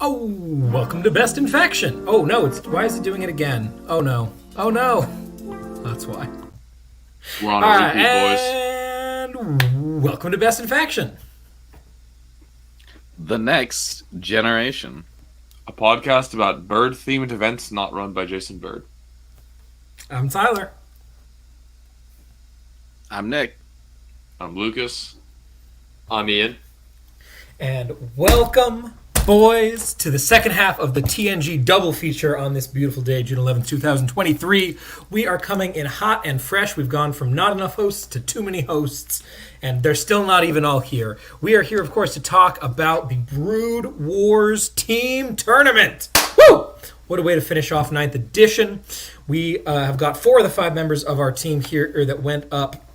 Oh, welcome to Best Infection. Oh no, why is it doing it again? Oh no. That's why. We're on a repeat, boys. And welcome to Best Infection. The Next Generation. A podcast about bird-themed events not run by Jason Bird. I'm Tyler. I'm Nick. I'm Lucas. I'm Ian. And welcome, boys, to the second half of the TNG double feature on this beautiful day, June 11th, 2023. We are coming in hot and fresh. We've gone from not enough hosts to too many hosts, and they're still not even all here. We are here, of course, to talk about the Brood Wars Team Tournament. Woo! What a way to finish off 9th edition. We have got 4 of the 5 members of our team here that went up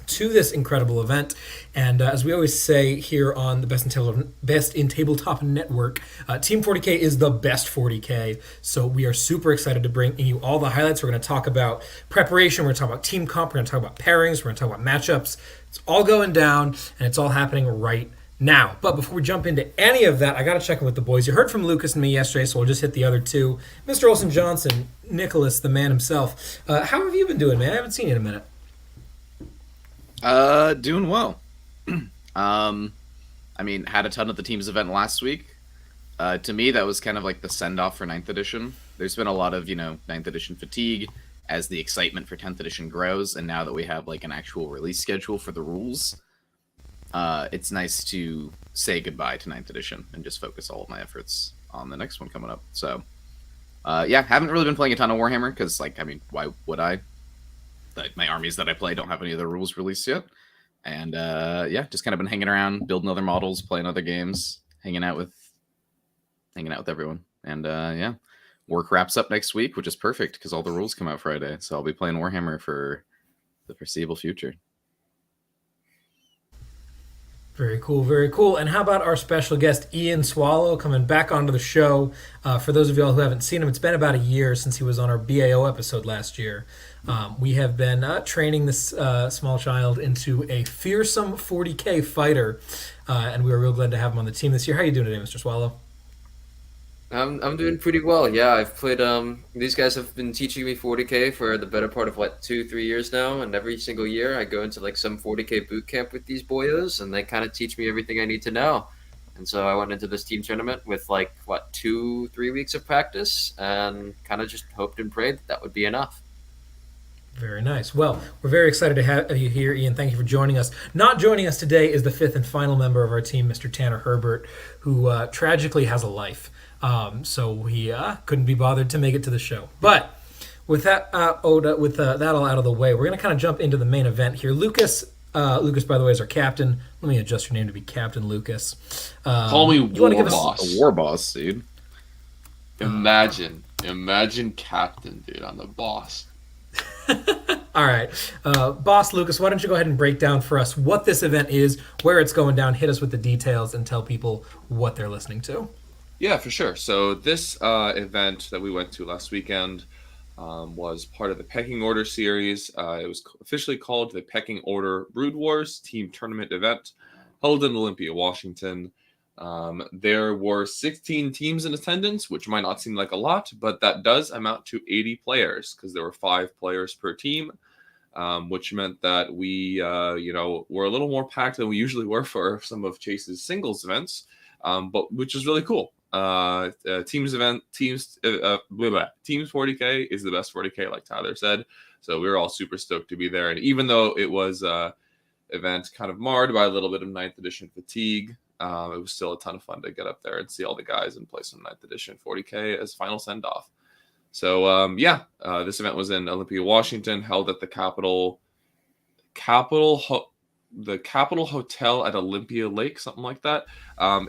to this incredible event, and as we always say here on the Best in Tabletop Network, Team 40K is the best 40K, so we are super excited to bring you all the highlights. We're going to talk about preparation, we're going to talk about team comp, we're going to talk about pairings, we're going to talk about matchups. It's all going down, and it's all happening right now. But before we jump into any of that, I got to check in with the boys. You heard from Lucas and me yesterday, so we'll just hit the other two. Mr. Olsen Johnson, Nicholas, the man himself. How have you been doing, man? I haven't seen you in a minute. Doing well. Had a ton at the team's event last week. To me, that was kind of like the send-off for 9th edition. There's been a lot of, 9th edition fatigue as the excitement for 10th edition grows, and now that we have like an actual release schedule for the rules, it's nice to say goodbye to 9th edition and just focus all of my efforts on the next one coming up. So, haven't really been playing a ton of Warhammer, because, why would I? My armies that I play don't have any other rules released yet. And, just kind of been hanging around, building other models, playing other games, hanging out with everyone. And, work wraps up next week, which is perfect because all the rules come out Friday. So I'll be playing Warhammer for the foreseeable future. Very cool, very cool. And how about our special guest, Ian Swallow, coming back onto the show? For those of y'all who haven't seen him, it's been about a year since he was on our BAO episode last year. We have been training this small child into a fearsome 40K fighter, and we were real glad to have him on the team this year. How are you doing today, Mr. Swallow? I'm doing pretty well. Yeah, I've played. These guys have been teaching me 40K for the better part of 2-3 years now, and every single year I go into some 40K boot camp with these boyos, and they kind of teach me everything I need to know. And so I went into this team tournament with 2-3 weeks of practice, and kind of just hoped and prayed that would be enough. Very nice. Well, we're very excited to have you here, Ian. Thank you for joining us. Not joining us today is the 5th and final member of our team, Mr. Tanner Herbert, who tragically has a life. So he couldn't be bothered to make it to the show. But with that that all out of the way, we're going to kind of jump into the main event here. Lucas, by the way, is our captain. Let me adjust your name to be Captain Lucas. Call me War Boss. A War Boss, dude. Imagine Captain, dude. I'm the boss. All right. Boss Lucas, why don't you go ahead and break down for us what this event is, where it's going down, hit us with the details, and tell people what they're listening to. Yeah, for sure. So this event that we went to last weekend was part of the Pecking Order series. It was officially called the Pecking Order Brood Wars Team Tournament event, held in Olympia, Washington. There were 16 teams in attendance, which might not seem like a lot, but that does amount to 80 players because there were 5 players per team, which meant that we, were a little more packed than we usually were for some of Chase's singles events, but which is really cool. Teams 40K is the best 40K, like Tyler said. So we were all super stoked to be there. And even though it was event kind of marred by a little bit of 9th edition fatigue, it was still a ton of fun to get up there and see all the guys and play some 9th edition 40K as final send-off. So this event was in Olympia, Washington, held at the the Capitol Hotel at Olympia Lake, something like that.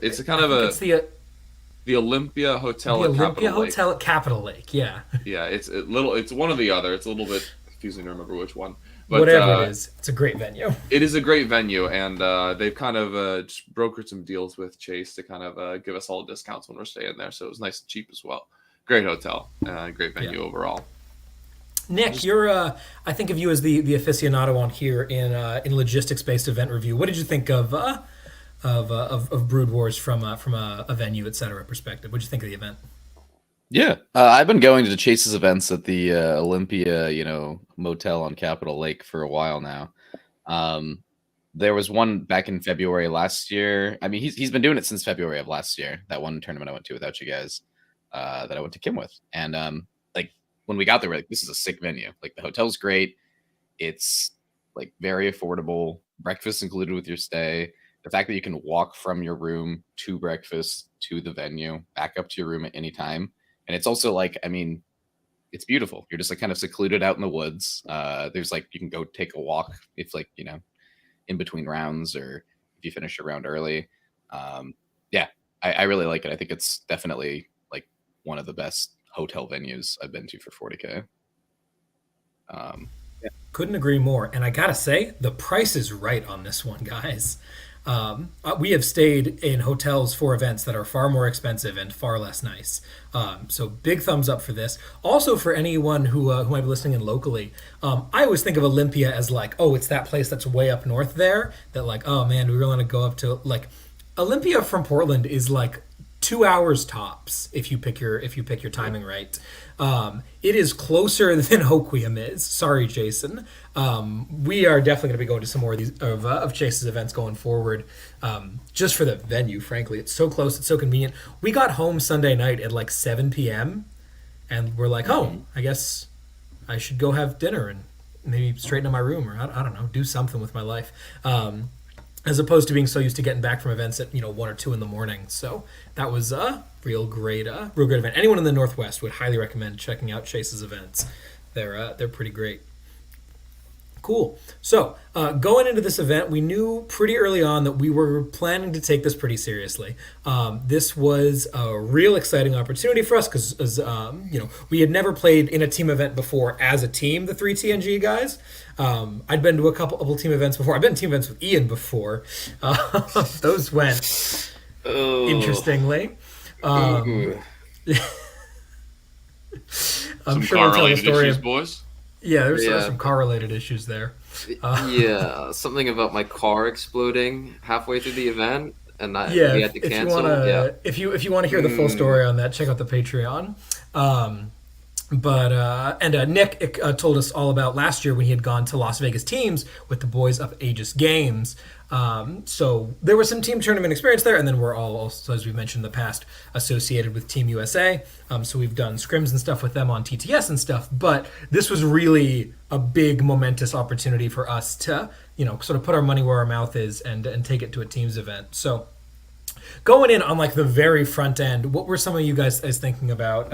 It's a kind of It's the Olympia Hotel the at Olympia Capitol Lake. Hotel at Capitol Lake. Yeah. Yeah, it's one or the other. It's a little bit confusing to remember which one. But Whatever it is, it's a great venue. it is a great venue, and they've kind of just brokered some deals with Chase to kind of give us all discounts when we're staying there. So it was nice and cheap as well. Great hotel, great venue overall. Nick, you're I think of you as the aficionado on here in logistics based event review. What did you think of Brood Wars from a venue, etc. perspective? What did you think of the event? Yeah, I've been going to Chase's events at the Olympia, motel on Capitol Lake for a while now. There was one back in February last year. I mean, he's been doing it since February of last year. That one tournament I went to without you guys, that I went to Kim with, and like when we got there, we're like, this is a sick venue. Like the hotel's great. It's like very affordable. Breakfast included with your stay. The fact that you can walk from your room to breakfast to the venue, back up to your room at any time. And it's also like, I mean, it's beautiful. You're just like kind of secluded out in the woods. There's like, you can go take a walk if like, in between rounds or if you finish your round early. I really like it. I think it's definitely like one of the best hotel venues I've been to for 40K. Couldn't agree more. And I gotta say, the price is right on this one, guys. We have stayed in hotels for events that are far more expensive and far less nice. So big thumbs up for this. Also for anyone who might be listening in locally, I always think of Olympia as like, oh, it's that place that's way up north there. That like, oh man, we really want to go up to like Olympia from Portland is like 2 hours tops if you pick your timing right. It is closer than Hoquiam is. Sorry, Jason. We are definitely going to be going to some more of these of Chase's events going forward, just for the venue. Frankly, it's so close, it's so convenient. We got home Sunday night at like 7 p.m. and we're like, oh, I guess I should go have dinner and maybe straighten up my room, or I don't know, do something with my life. As opposed to being so used to getting back from events at 1 or 2 in the morning. So that was a real great event. Anyone in the Northwest would highly recommend checking out Chase's events. They're pretty great. Cool. So going into this event, we knew pretty early on that we were planning to take this pretty seriously. This was a real exciting opportunity for us because, we had never played in a team event before as a team, the 3 TNG guys. I'd been to a couple team events before. I've been to team events with Ian before. Those went interestingly. I'm Some sure we'll tell the car-related story. issues, boys. Yeah, there's some car-related issues there. Yeah, something about my car exploding halfway through the event, and we had to cancel. If you want to hear the full story on that, check out the Patreon. Nick told us all about last year when he had gone to Las Vegas teams with the boys of Aegis Games. So there was some team tournament experience there, and then we're all also, as we mentioned in the past, associated with Team USA. So we've done scrims and stuff with them on TTS and stuff. But this was really a big momentous opportunity for us to, sort of put our money where our mouth is and take it to a teams event. So going in on like the very front end, what were some of you guys thinking about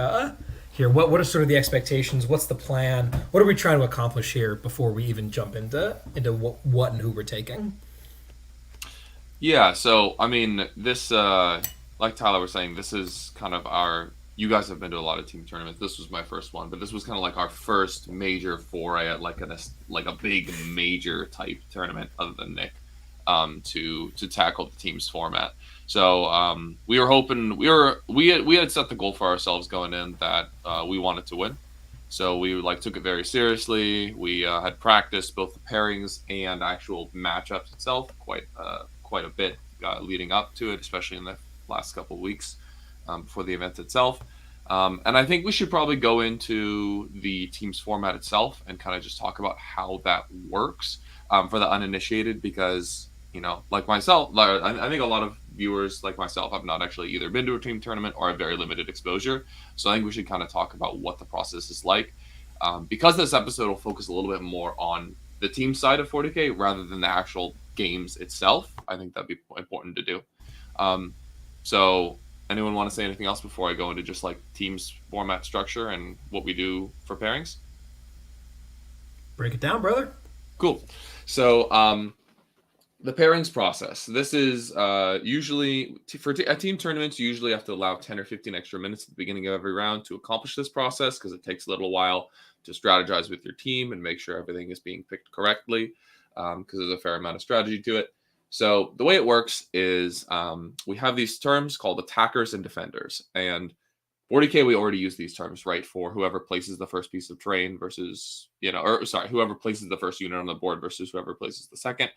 here? What are sort of the expectations? What's the plan? What are we trying to accomplish here before we even jump into what and who we're taking? Yeah, so I mean, this like Tyler was saying, this is kind of you guys have been to a lot of team tournaments. This was my first one, but this was kind of like our first major foray at like a big major type tournament other than Nick, to tackle the teams format. So we were hoping we had set the goal for ourselves going in that we wanted to win. So we took it very seriously. We had practiced both the pairings and actual matchups itself quite a bit leading up to it, especially in the last couple of weeks before the event itself. And I think we should probably go into the teams format itself and kind of just talk about how that works for the uninitiated, because like myself, I think a lot of viewers like myself have not actually either been to a team tournament or have very limited exposure. So I think we should kind of talk about what the process is like, because this episode will focus a little bit more on the team side of 40K rather than the actual games itself. I think that'd be important to do. anyone want to say anything else before I go into just like teams format structure and what we do for pairings? Break it down, brother. Cool. So the pairings process. This is usually for team tournaments. You usually have to allow 10 or 15 extra minutes at the beginning of every round to accomplish this process because it takes a little while to strategize with your team and make sure everything is being picked correctly because there's a fair amount of strategy to it. So the way it works is we have these terms called attackers and defenders. And 40K, we already use these terms, right? For whoever places the first piece of terrain versus, whoever places the first unit on the board versus whoever places the second.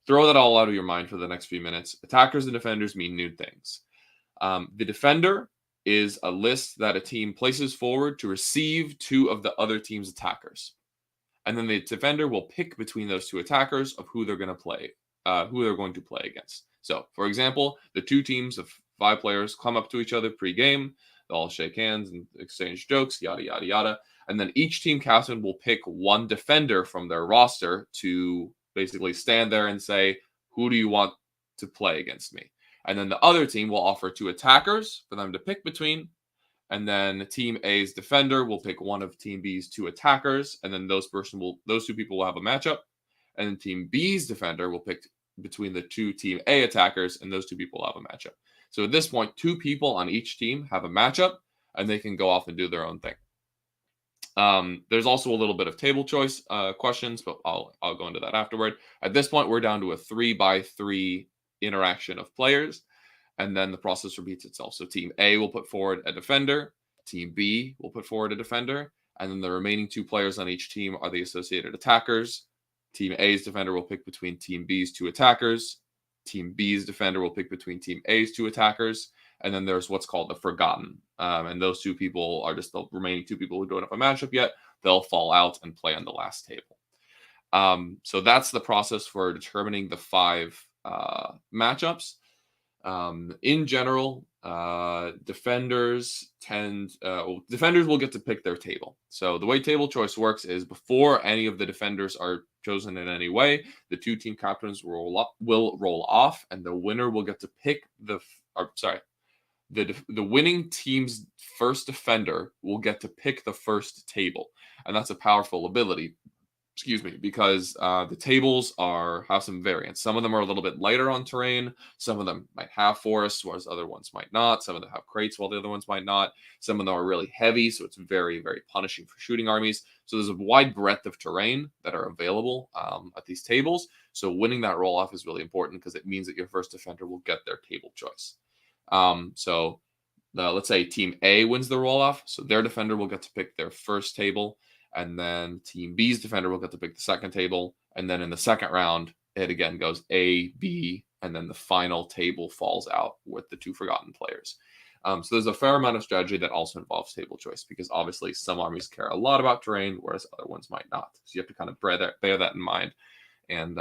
Throw that all out of your mind for the next few minutes. Attackers and defenders mean new things. The defender is a list that a team places forward to receive two of the other team's attackers. And then the defender will pick between those two attackers of who they're going to play, against. So, for example, the two teams of 5 players come up to each other pre-game. They'll all shake hands and exchange jokes, yada, yada, yada. And then each team captain will pick one defender from their roster to basically stand there and say, who do you want to play against me? And then the other team will offer 2 attackers for them to pick between. And then Team A's defender will pick one of Team B's 2 attackers. And then those 2 people will have a matchup. And then Team B's defender will pick between the 2 Team A attackers, and those 2 people will have a matchup. So at this point, 2 people on each team have a matchup, and they can go off and do their own thing. There's also a little bit of table choice questions, but I'll go into that afterward. At this point, we're down to a 3-by-3 interaction of players, and then the process repeats itself. So Team A will put forward a defender, Team B will put forward a defender, and then the remaining 2 players on each team are the associated attackers. Team A's defender will pick between Team B's 2 attackers. Team B's defender will pick between Team A's 2 attackers. And then there's what's called the forgotten. And those 2 people are just the remaining 2 people who don't have a matchup yet. They'll fall out and play on the last table. So that's the process for determining the 5 matchups. In general, defenders will get to pick their table. So the way table choice works is before any of the defenders are chosen in any way, the 2 team captains will roll off, and the winner will get to pick the winning team's first defender will get to pick the first table. And that's a powerful ability, because the tables have some variance. Some of them are a little bit lighter on terrain. Some of them might have forests, whereas other ones might not. Some of them have crates, while the other ones might not. Some of them are really heavy, so it's very, very punishing for shooting armies. So there's a wide breadth of terrain that are available at these tables. So winning that roll-off is really important because it means that your first defender will get their table choice. Let's say Team A wins the roll-off, so their defender will get to pick their first table. And then Team B's defender will get to pick the second table. And then in the second round, it again goes A, B, and then the final table falls out with the 2 forgotten players. So there's a fair amount of strategy that also involves table choice because obviously some armies care a lot about terrain, whereas other ones might not. So you have to kind of bear that in mind. And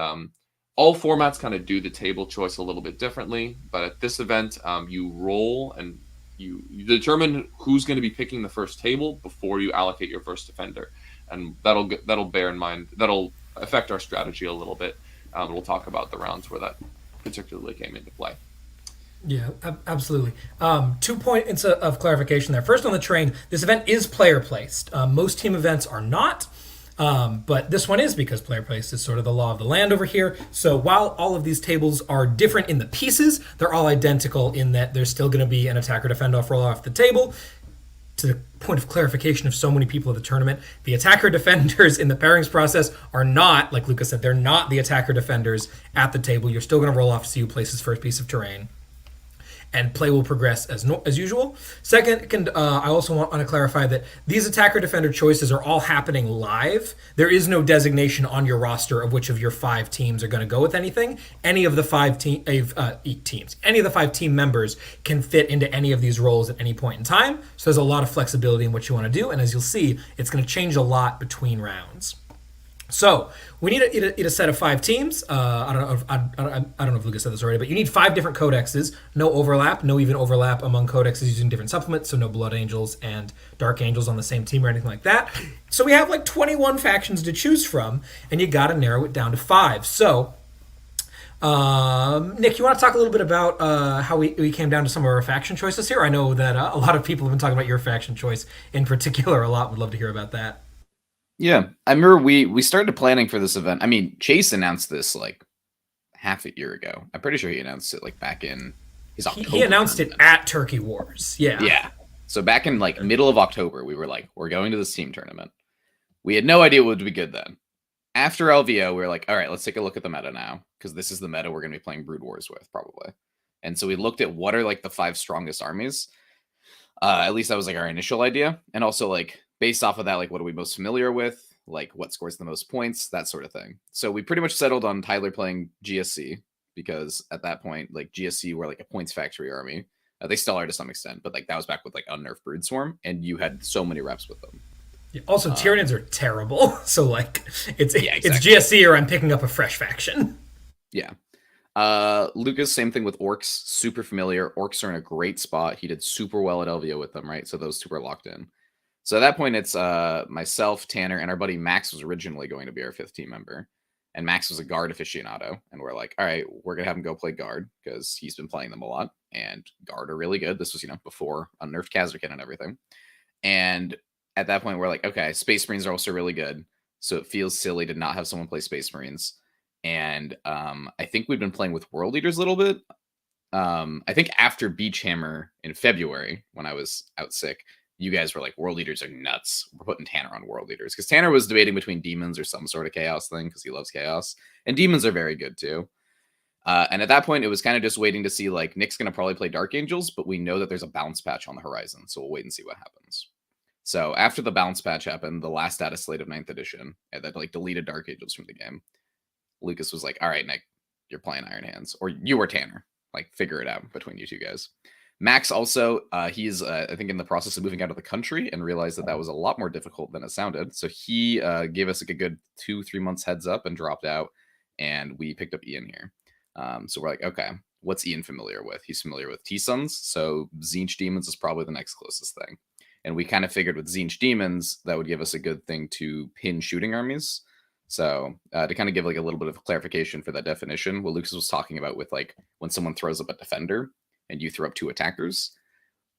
all formats kind of do the table choice a little bit differently. But at this event, you roll and you determine who's going to be picking the first table before you allocate your first defender, and that'll bear in mind, that'll affect our strategy a little bit. We'll talk about the rounds where that particularly came into play. Yeah, absolutely. 2 points of clarification there. First, on the terrain, this event is player placed. Most team events are not. But this one is because player placed is sort of the law of the land over here. So while all of these tables are different in the pieces, they're all identical in that there's still going to be an attacker defend off roll off the table. To the point of clarification of so many people at the tournament, the attacker defenders in the pairings process are not, like Lucas said, they're not the attacker defenders at the table. You're still going to roll off to see who places first piece of terrain. And play will progress as usual. Second, I also want to clarify that these attacker-defender choices are all happening live. There is no designation on your roster of which of your 5 teams are going to go with anything. Any of the 5 any of the 5 team members can fit into any of these roles at any point in time. So there's a lot of flexibility in what you want to do, and as you'll see, it's going to change a lot between rounds. So we need a set of 5 teams. I don't know if Lucas said this already, but you need 5 different codexes. No overlap, no even overlap among codexes using different supplements. So no Blood Angels and Dark Angels on the same team or anything like that. So we have like 21 factions to choose from, and you got to narrow it down to 5. So Nick, you want to talk a little bit about how we came down to some of our faction choices here? I know that a lot of people have been talking about your faction choice in particular a lot. Would love to hear about that. Yeah, I remember we started planning for this event. I mean, Chase announced this like half a year ago. I'm pretty sure he announced it like back in his October. He announced it at Turkey Wars. Yeah. Yeah. So back in like middle of October, we were like, we're going to this team tournament. We had no idea what would be good then. After LVO, we were like, all right, let's take a look at the meta now, because this is the meta we're going to be playing Brood Wars with, probably. And so we looked at what are like the 5 strongest armies. At least that was like our initial idea. And also like based off of that, like what are we most familiar with? Like what scores the most points, that sort of thing. So we pretty much settled on Tyler playing GSC, because at that point, like GSC were like a points factory army. They still are to some extent, but like that was back with like unnerved Broodswarm, and you had so many reps with them. Yeah, also, Tyranids are terrible, so like it's exactly. It's GSC or I'm picking up a fresh faction. Yeah. Lucas, same thing with Orcs, super familiar. Orcs are in a great spot. He did super well at LVO with them, right? So those two are locked in. So at that point, it's myself, Tanner, and our buddy Max was originally going to be our 5th team member. And Max was a guard aficionado. And we're like, all right, we're going to have him go play guard, because he's been playing them a lot. And guard are really good. This was, before unnerved Kazakhin and everything. And at that point, we're like, okay, Space Marines are also really good. So it feels silly to not have someone play Space Marines. And I think we've been playing with World Leaders a little bit. I think after Beachhammer in February, when I was out sick, you guys were like, World Leaders are nuts. We're putting Tanner on World Leaders. Because Tanner was debating between Demons or some sort of Chaos thing, because he loves Chaos. And Demons are very good, too. And at that point, it was kind of just waiting to see, like, Nick's going to probably play Dark Angels, but we know that there's a bounce patch on the horizon, so we'll wait and see what happens. So after the bounce patch happened, the last data slate of 9th edition, and that, like, deleted Dark Angels from the game, Lucas was like, all right, Nick, you're playing Iron Hands. Or you or Tanner. Like, figure it out between you two guys. Max also, he's, I think, in the process of moving out of the country and realized that that was a lot more difficult than it sounded. So he gave us like a good 2-3 months heads up and dropped out, and we picked up Ian here. So we're like, okay, what's Ian familiar with? He's familiar with T-Suns, so Tzeentch Demons is probably the next closest thing. And we kind of figured with Tzeentch Demons, that would give us a good thing to pin shooting armies. So to kind of give like a little bit of clarification for that definition, what Lucas was talking about with like when someone throws up a defender and you throw up 2 attackers,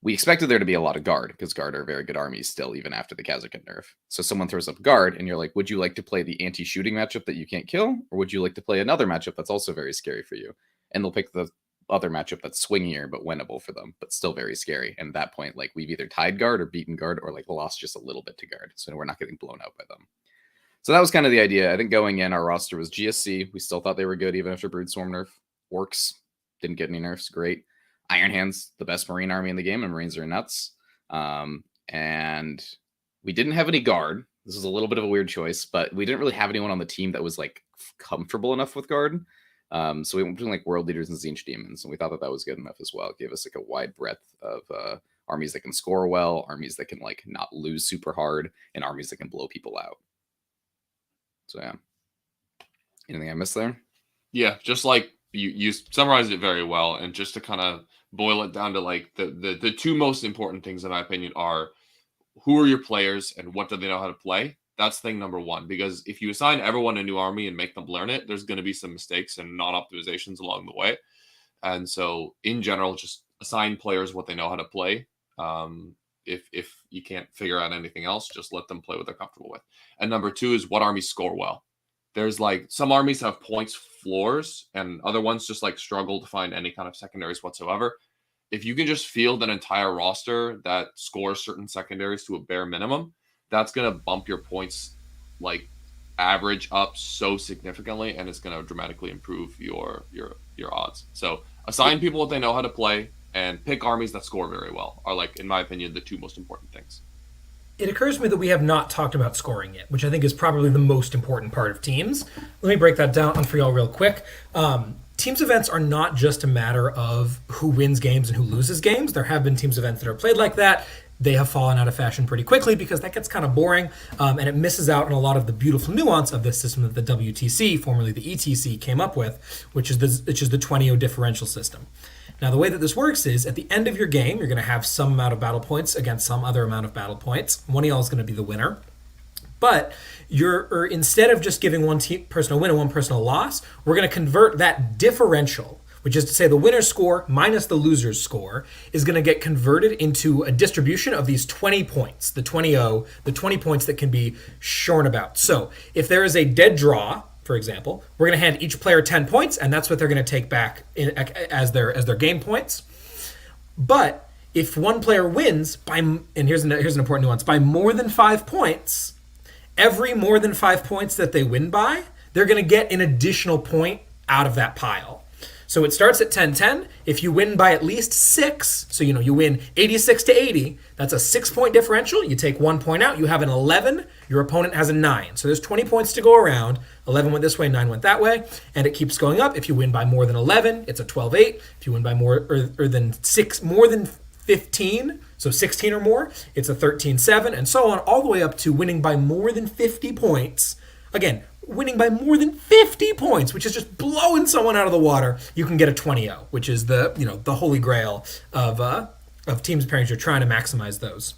we expected there to be a lot of guard, because guard are very good armies still, even after the Kazakhin nerf. So someone throws up guard and you're like, would you like to play the anti-shooting matchup that you can't kill? Or would you like to play another matchup that's also very scary for you? And they'll pick the other matchup that's swingier but winnable for them, but still very scary. And at that point, like we've either tied guard or beaten guard, or like lost just a little bit to guard. So we're not getting blown out by them. So that was kind of the idea. I think going in, our roster was GSC. We still thought they were good even after Broodswarm nerf. Orcs didn't get any nerfs. Great. Iron Hands, the best Marine army in the game, and Marines are nuts. And we didn't have any guard. This was a little bit of a weird choice, but we didn't really have anyone on the team that was like comfortable enough with guard. So we went between like World Leaders and Tzeentch Demons, and we thought that that was good enough as well. It gave us like a wide breadth of armies that can score well, armies that can like not lose super hard, and armies that can blow people out. So yeah. Anything I missed there? Yeah, just like you summarized it very well. And just to kind of boil it down to like the 2 most important things, in my opinion, are who are your players and what do they know how to play? That's thing number 1. Because if you assign everyone a new army and make them learn it, there's going to be some mistakes and non-optimizations along the way. And so in general, just assign players what they know how to play. If you can't figure out anything else, just let them play what they're comfortable with. And number 2 is what armies score well. There's like some armies have points floors and other ones just like struggle to find any kind of secondaries whatsoever. If you can just field an entire roster that scores certain secondaries to a bare minimum, that's going to bump your points like average up so significantly, and it's going to dramatically improve your odds. So assign people what they know how to play and pick armies that score very well are, like, in my opinion, the 2 most important things. It occurs to me that we have not talked about scoring yet, which I think is probably the most important part of teams. Let me break that down for y'all real quick. Teams events are not just a matter of who wins games and who loses games. There have been teams events that are played like that. They have fallen out of fashion pretty quickly because that gets kind of boring, and it misses out on a lot of the beautiful nuance of this system that the WTC, formerly the ETC, came up with, which is the 20-0 differential system. Now, the way that this works is, at the end of your game, you're going to have some amount of battle points against some other amount of battle points. One of y'all is going to be the winner. But instead of just giving one person a win and one person a loss, we're going to convert that differential, which is to say the winner's score minus the loser's score, is going to get converted into a distribution of these 20 points, the 20 points that can be shorn about. So if there is a dead draw, for example, we're going to hand each player 10 points, and that's what they're going to take back as their game points. But if one player wins and here's an important nuance, by more than 5 points, every more than 5 points that they win by, they're going to get an additional point out of that pile. So it starts at 10-10. If you win by at least 6, so you win 86 to 80, that's a 6-point differential. You take 1 point out, you have an 11, your opponent has a 9. So there's 20 points to go around. 11 went this way, 9 went that way, and it keeps going up. If you win by more than 11, it's a 12-8. If you win by more than 15, so 16 or more, it's a 13-7, and so on, all the way up to winning by more than 50 points. Again, winning by more than 50 points, which is just blowing someone out of the water, you can get a 20-0, which is the holy grail of teams pairings. You're trying to maximize those.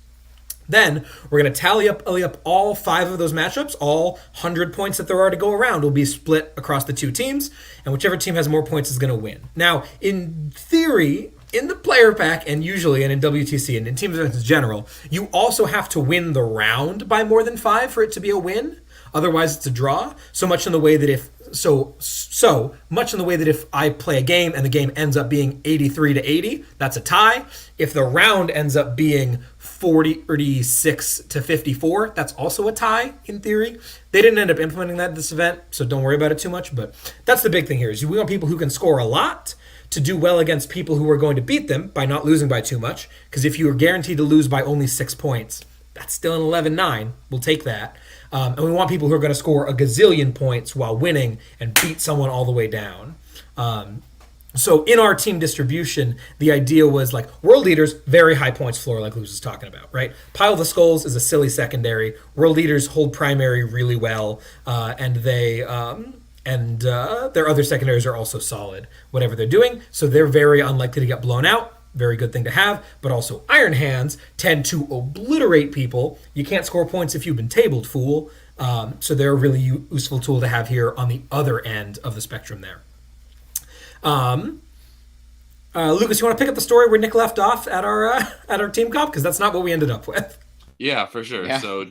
Then we're going to tally up all 5 of those matchups. All 100 points that there are to go around will be split across the 2 teams, and whichever team has more points is going to win. Now, in theory, in the player pack, and usually, and in WTC and in team events in general, you also have to win the round by more than 5 for it to be a win. Otherwise, it's a draw. So much in the way that if I play a game and the game ends up being 83 to 80, that's a tie. If the round ends up being 46 to 54, that's also a tie in theory. They didn't end up implementing that at this event, so don't worry about it too much. But that's the big thing here: is we want people who can score a lot to do well against people who are going to beat them by not losing by too much. Because if you are guaranteed to lose by only 6 points, that's still an 11-9. We'll take that. And we want people who are going to score a gazillion points while winning and beat someone all the way down. So in our team distribution, the idea was like world leaders, very high points floor, like Luz was talking about, right? Pile the Skulls is a silly secondary. World leaders hold primary really well, and their other secondaries are also solid, whatever they're doing. So they're very unlikely to get blown out. Very good thing to have, but also Iron Hands tend to obliterate people. You can't score points if you've been tabled, fool. So they're a really useful tool to have here on the other end of the spectrum there. Lucas, you want to pick up the story where Nick left off at our team comp? Because that's not what we ended up with. Yeah, for sure. Yeah. So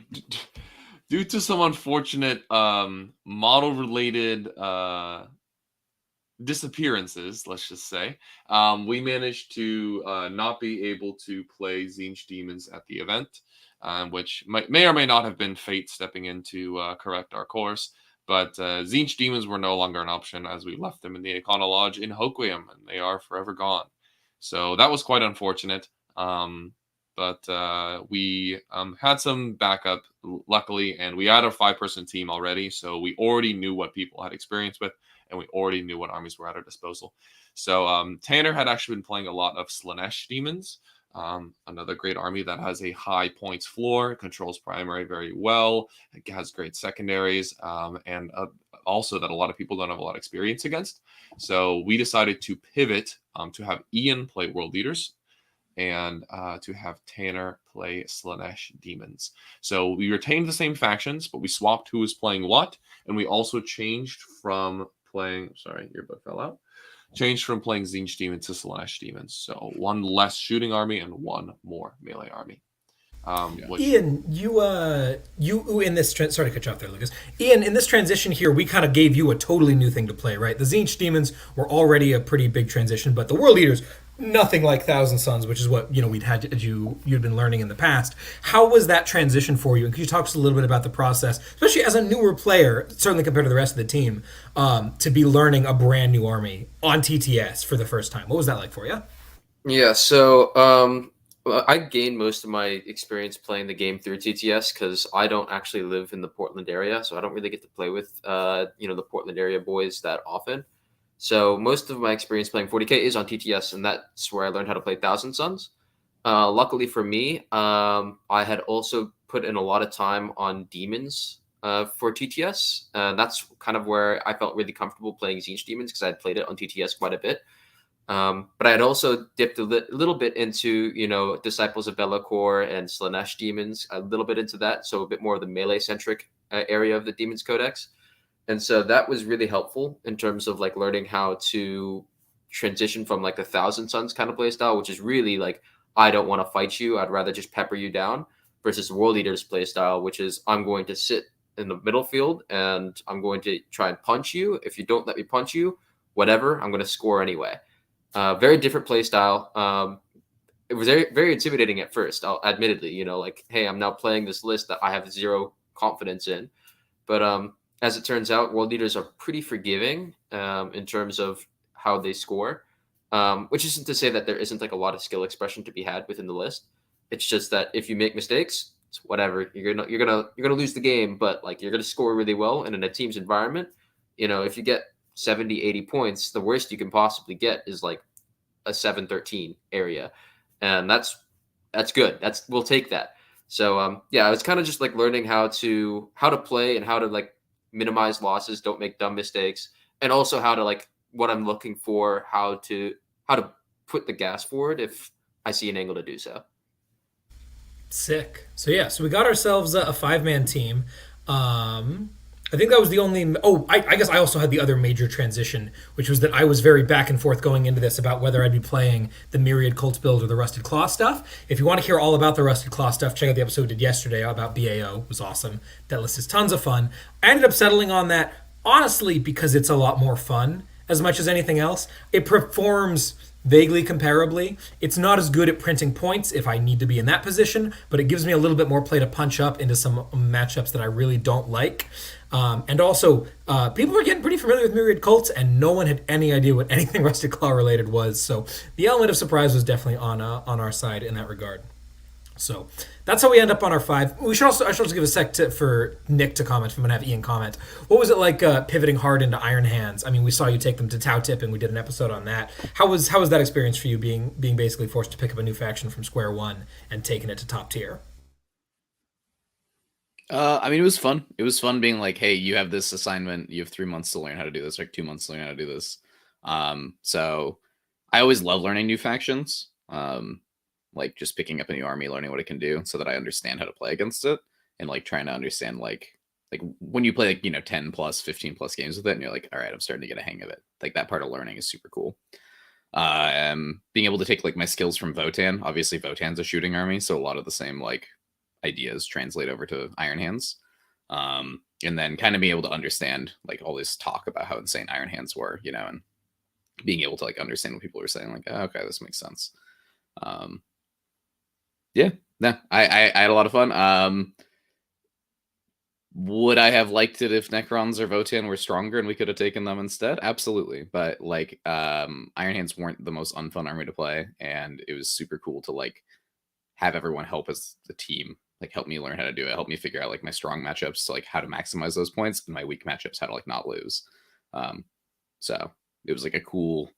due to some unfortunate model-related disappearances, let's just say, we managed to not be able to play Zinch Demons at the event, which may or may not have been fate stepping in to correct our course. But Zinch Demons were no longer an option as we left them in the Econo Lodge in Hoquiam, and they are forever gone. So that was quite unfortunate. But we had some backup, luckily, and we had a 5-person team already, so we already knew what people had experience with, and we already knew what armies were at our disposal. So Tanner had actually been playing a lot of Slanesh Demons, another great army that has a high points floor, controls primary very well, it has great secondaries, and also that a lot of people don't have a lot of experience against. So we decided to pivot to have Ian play World Leaders, and to have Tanner play Slanesh Demons. So we retained the same factions, but we swapped who was playing what, and we also changed from playing... Sorry, your book fell out. Changed from playing Zinch Demons to Slanesh Demons. So one less shooting army and one more melee army. Ian, you in this sorry to cut you off there, Lucas. Ian, in this transition here, we kind of gave you a totally new thing to play, right? The Zinch Demons were already a pretty big transition, but the World Leaders, nothing like Thousand Suns, which is what you'd been learning in the past. How was that transition for you? And could you talk to us a little bit about the process, especially as a newer player, certainly compared to the rest of the team, to be learning a brand new army on TTS for the first time? What was that like for you? Yeah, so I gained most of my experience playing the game through TTS because I don't actually live in the Portland area, so I don't really get to play with the Portland area boys that often. So most of my experience playing 40K is on TTS, and that's where I learned how to play Thousand Suns. Luckily for me, I had also put in a lot of time on Demons for TTS. That's kind of where I felt really comfortable playing Zinch Demons because I had played it on TTS quite a bit. But I had also dipped a little bit into, Disciples of Be'lakor and Slanesh demons, a little bit into that. So a bit more of the melee-centric area of the Demons Codex. And so that was really helpful in terms of like learning how to transition from like the Thousand Suns kind of play style, which is really like, I don't want to fight you. I'd rather just pepper you down, versus World Eaters play style, which is I'm going to sit in the middle field and I'm going to try and punch you. If you don't let me punch you, whatever, I'm going to score anyway. Very different play style. It was very, very intimidating at first, admittedly, like, hey, I'm now playing this list that I have zero confidence in. But as it turns out, World Eaters are pretty forgiving in terms of how they score, which isn't to say that there isn't like a lot of skill expression to be had within the list. It's just that if you make mistakes, it's whatever. You're gonna lose the game, but like you're gonna score really well. And in a team's environment, if you get 70, 80 points, the worst you can possibly get is like a 7-13 area, and that's good. We'll take that. So yeah, I was kind of just like learning how to play and how to like minimize losses, don't make dumb mistakes, and also how to like what I'm looking for, how to put the gas forward if I see an angle to do so. Sick. So yeah, so we got ourselves a 5-man team. I think that was the only. Oh, I guess I also had the other major transition, which was that I was very back and forth going into this about whether I'd be playing the Myriad Colts build or the Rusted Claw stuff. If you want to hear all about the Rusted Claw stuff, check out the episode we did yesterday about BAO. It was awesome. That list is tons of fun. I ended up settling on that, honestly, because it's a lot more fun as much as anything else. It performs vaguely comparably. It's not as good at printing points if I need to be in that position, but it gives me a little bit more play to punch up into some matchups that I really don't like. And also, people were getting pretty familiar with Myriad Colts, and no one had any idea what anything Rusted Claw related was. So the element of surprise was definitely on our side in that regard. So that's how we end up on our 5. I should also give a sec for Nick to comment. If I'm gonna have Ian comment, what was it like pivoting hard into Iron Hands? I mean, we saw you take them to Tau Tip, and we did an episode on that. How was that experience for you, being basically forced to pick up a new faction from square one and taking it to top tier? I mean, it was fun. It was fun being like, hey, you have this assignment. You have 3 months to learn how to do this, like 2 months to learn how to do this. So I always love learning new factions. Like just picking up a new army, learning what it can do so that I understand how to play against it, and like trying to understand like when you play like 10 plus 15 plus games with it and you're like, all right, I'm starting to get a hang of it. Like that part of learning is super cool. Being able to take like my skills from Votan. Obviously Votan's a shooting army, so a lot of the same like ideas translate over to Iron Hands. And then kind of being able to understand like all this talk about how insane Iron Hands were, and being able to like understand what people were saying, like, oh, okay, this makes sense. Yeah, no, I had a lot of fun. Would I have liked it if Necrons or Votan were stronger and we could have taken them instead? Absolutely. But like Iron Hands weren't the most unfun army to play, and it was super cool to like have everyone help as a team, like help me learn how to do it, help me figure out like my strong matchups to like how to maximize those points, and my weak matchups how to like not lose. So it was like a cool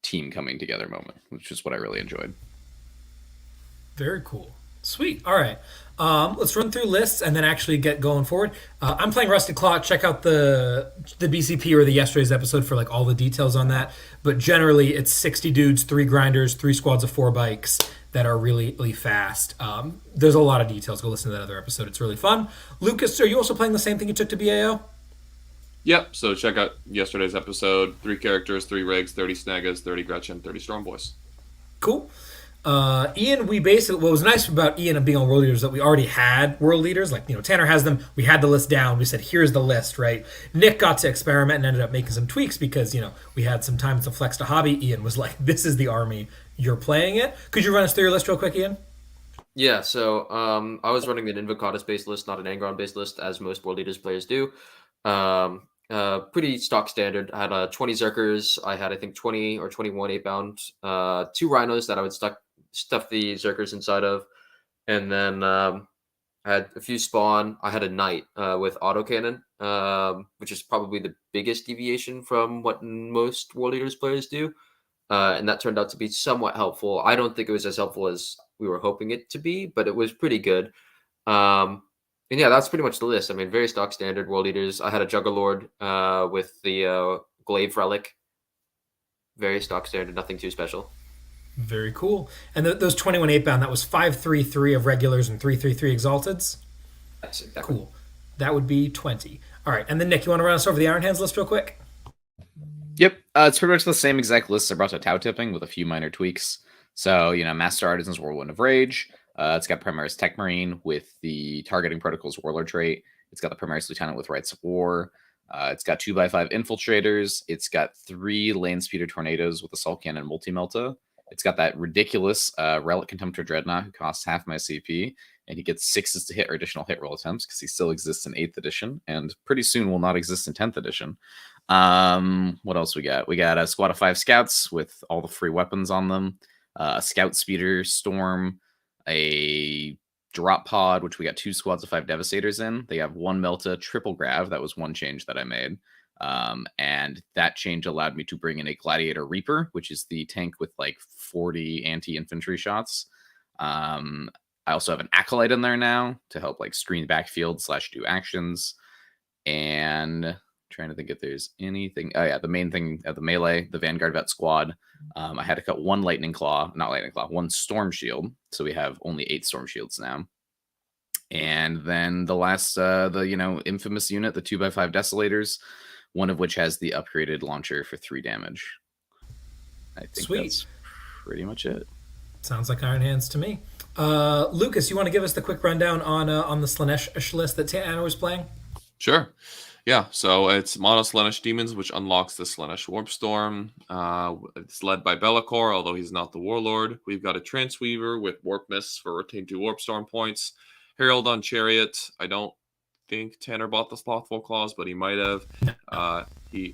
team coming together moment, which is what I really enjoyed. Very cool. Sweet. All right. Let's run through lists and then actually get going forward. I'm playing Rusted Claw. Check out the BCP or the yesterday's episode for like all the details on that. But generally, it's 60 dudes, 3 grinders, 3 squads of 4 bikes that are really, really fast. There's a lot of details. Go listen to that other episode. It's really fun. Lucas, are you also playing the same thing you took to BAO? Yep. So check out yesterday's episode. 3 characters, 3 rigs, 30 Snagas, 30 Gretchen, 30 Storm Boys. Cool. Ian, what was nice about Ian being on World Leaders is that we already had World Leaders. Like, Tanner has them. We had the list down. We said, here's the list, right? Nick got to experiment and ended up making some tweaks because, we had some time to flex to hobby. Ian was like, this is the army. You're playing it. Could you run us through your list real quick, Ian? Yeah, so I was running an Invocatus-based list, not an Angron-based list, as most World Leaders players do. Pretty stock standard. I had 20 Zerkers. I had, I think, 20 or 21 8-bound. 2 Rhinos that I would stuff the Zerkers inside of. And then I had a few spawn. I had a Knight with autocannon, which is probably the biggest deviation from what most World Leaders players do. And that turned out to be somewhat helpful. I don't think it was as helpful as we were hoping it to be, but it was pretty good. And yeah, that's pretty much the list. I mean, very stock standard World Leaders. I had a Juggerlord with the Glaive Relic. Very stock standard, nothing too special. Very cool. And those 21 8-bound, that was 533 of regulars and 333 exalteds? Yes, exactly. Cool. That would be 20. All right. And then, Nick, you want to run us over the Iron Hands list real quick? Yep, it's pretty much the same exact list I brought to Tau Tipping with a few minor tweaks. So, Master Artisan's Whirlwind of Rage. It's got Primaris Tech Marine with the Targeting Protocols Warlord trait. It's got the Primaris Lieutenant with Rights of War. It's got 2x5 Infiltrators. It's got 3 Land Speeder Tornadoes with Assault Cannon Multi-Melta. It's got that ridiculous Relic Contemptor Dreadnought who costs half my CP, and he gets 6s to hit or additional hit roll attempts because he still exists in 8th edition, and pretty soon will not exist in 10th edition. What else we got? We got a squad of 5 scouts with all the free weapons on them, a scout speeder storm, a drop pod, which we got 2 squads of 5 devastators in. They have 1 Melta, triple grav. That was one change that I made. And that change allowed me to bring in a Gladiator Reaper, which is the tank with like 40 anti-infantry shots. I also have an Acolyte in there now to help like screen backfield / do actions. And trying to think if there's anything. Oh yeah, the main thing at the melee, the Vanguard Vet Squad. I had to cut 1 1 Storm Shield, so we have only 8 Storm Shields now. And then the last, infamous unit, the 2x5 Desolators, one of which has the upgraded launcher for 3 damage. I think that's pretty much it. Sounds like Iron Hands to me. Lucas, you want to give us the quick rundown on the Slaanesh list that Tanner was playing? Sure. Yeah, so it's Mono Slaanesh Demons, which unlocks the Slaanesh Warp Storm. It's led by Be'lakor, although he's not the Warlord. We've got a Transweaver with Warp Mists for retain 2 Warp Storm points. Herald on Chariot. I don't think Tanner bought the Slothful Claws, but he might have.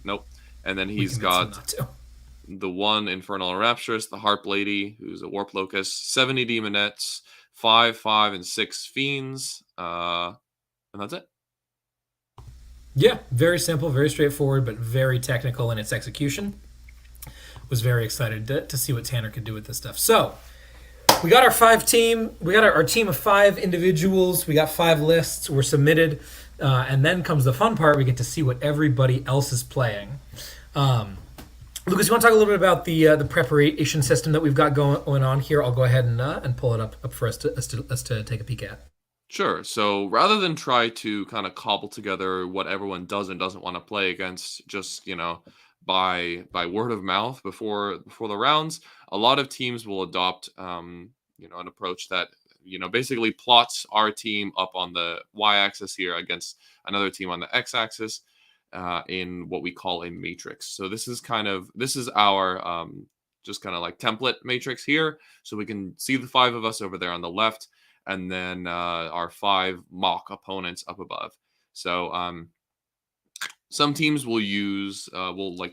Nope. And then he's got the 1 Infernal Rapturous, the Harp Lady, who's a Warp Locust, 70 Demonettes, 5, 5, and 6 Fiends. And that's it. Yeah, very simple, very straightforward, but very technical in its execution. Was very excited to see what Tanner could do with this stuff. So, we got our 5 team. We got our team of 5 individuals. We got 5 lists. We're submitted. And then comes the fun part. We get to see what everybody else is playing. Lucas, you want to talk a little bit about the preparation system that we've got going on here? I'll go ahead and pull it up for us to take a peek at. Sure. So rather than try to kind of cobble together what everyone does and doesn't want to play against, just by word of mouth before the rounds, a lot of teams will adopt an approach that basically plots our team up on the y-axis here against another team on the x-axis in what we call a matrix. So this is our just kind of like template matrix here, so we can see the 5 of us over there on the left, and then our 5 mock opponents up above. So some teams will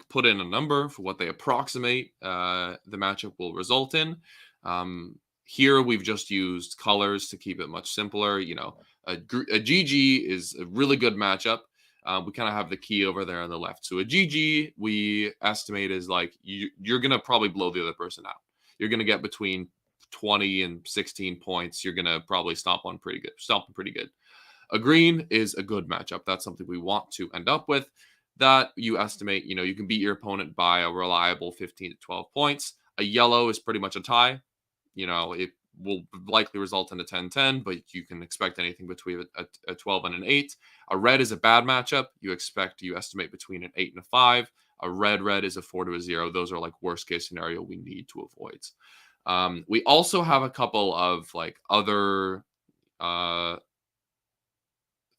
put in a number for what they approximate the matchup will result in. Here we've just used colors to keep it much simpler. A GG is a really good matchup. We kind of have the key over there on the left. So a GG we estimate is like you're going to probably blow the other person out. You're going to get between 20 and 16 points. You're going to probably stomp them pretty good. A green is a good matchup. That's something we want to end up with. That you estimate, you can beat your opponent by a reliable 15 to 12 points. A yellow is pretty much a tie. It will likely result in a 10-10, but you can expect anything between a 12 and an 8. A red is a bad matchup. You estimate between an 8 and a 5. A red is a 4 to a 0. Those are like worst case scenario we need to avoid. We also have a couple of like other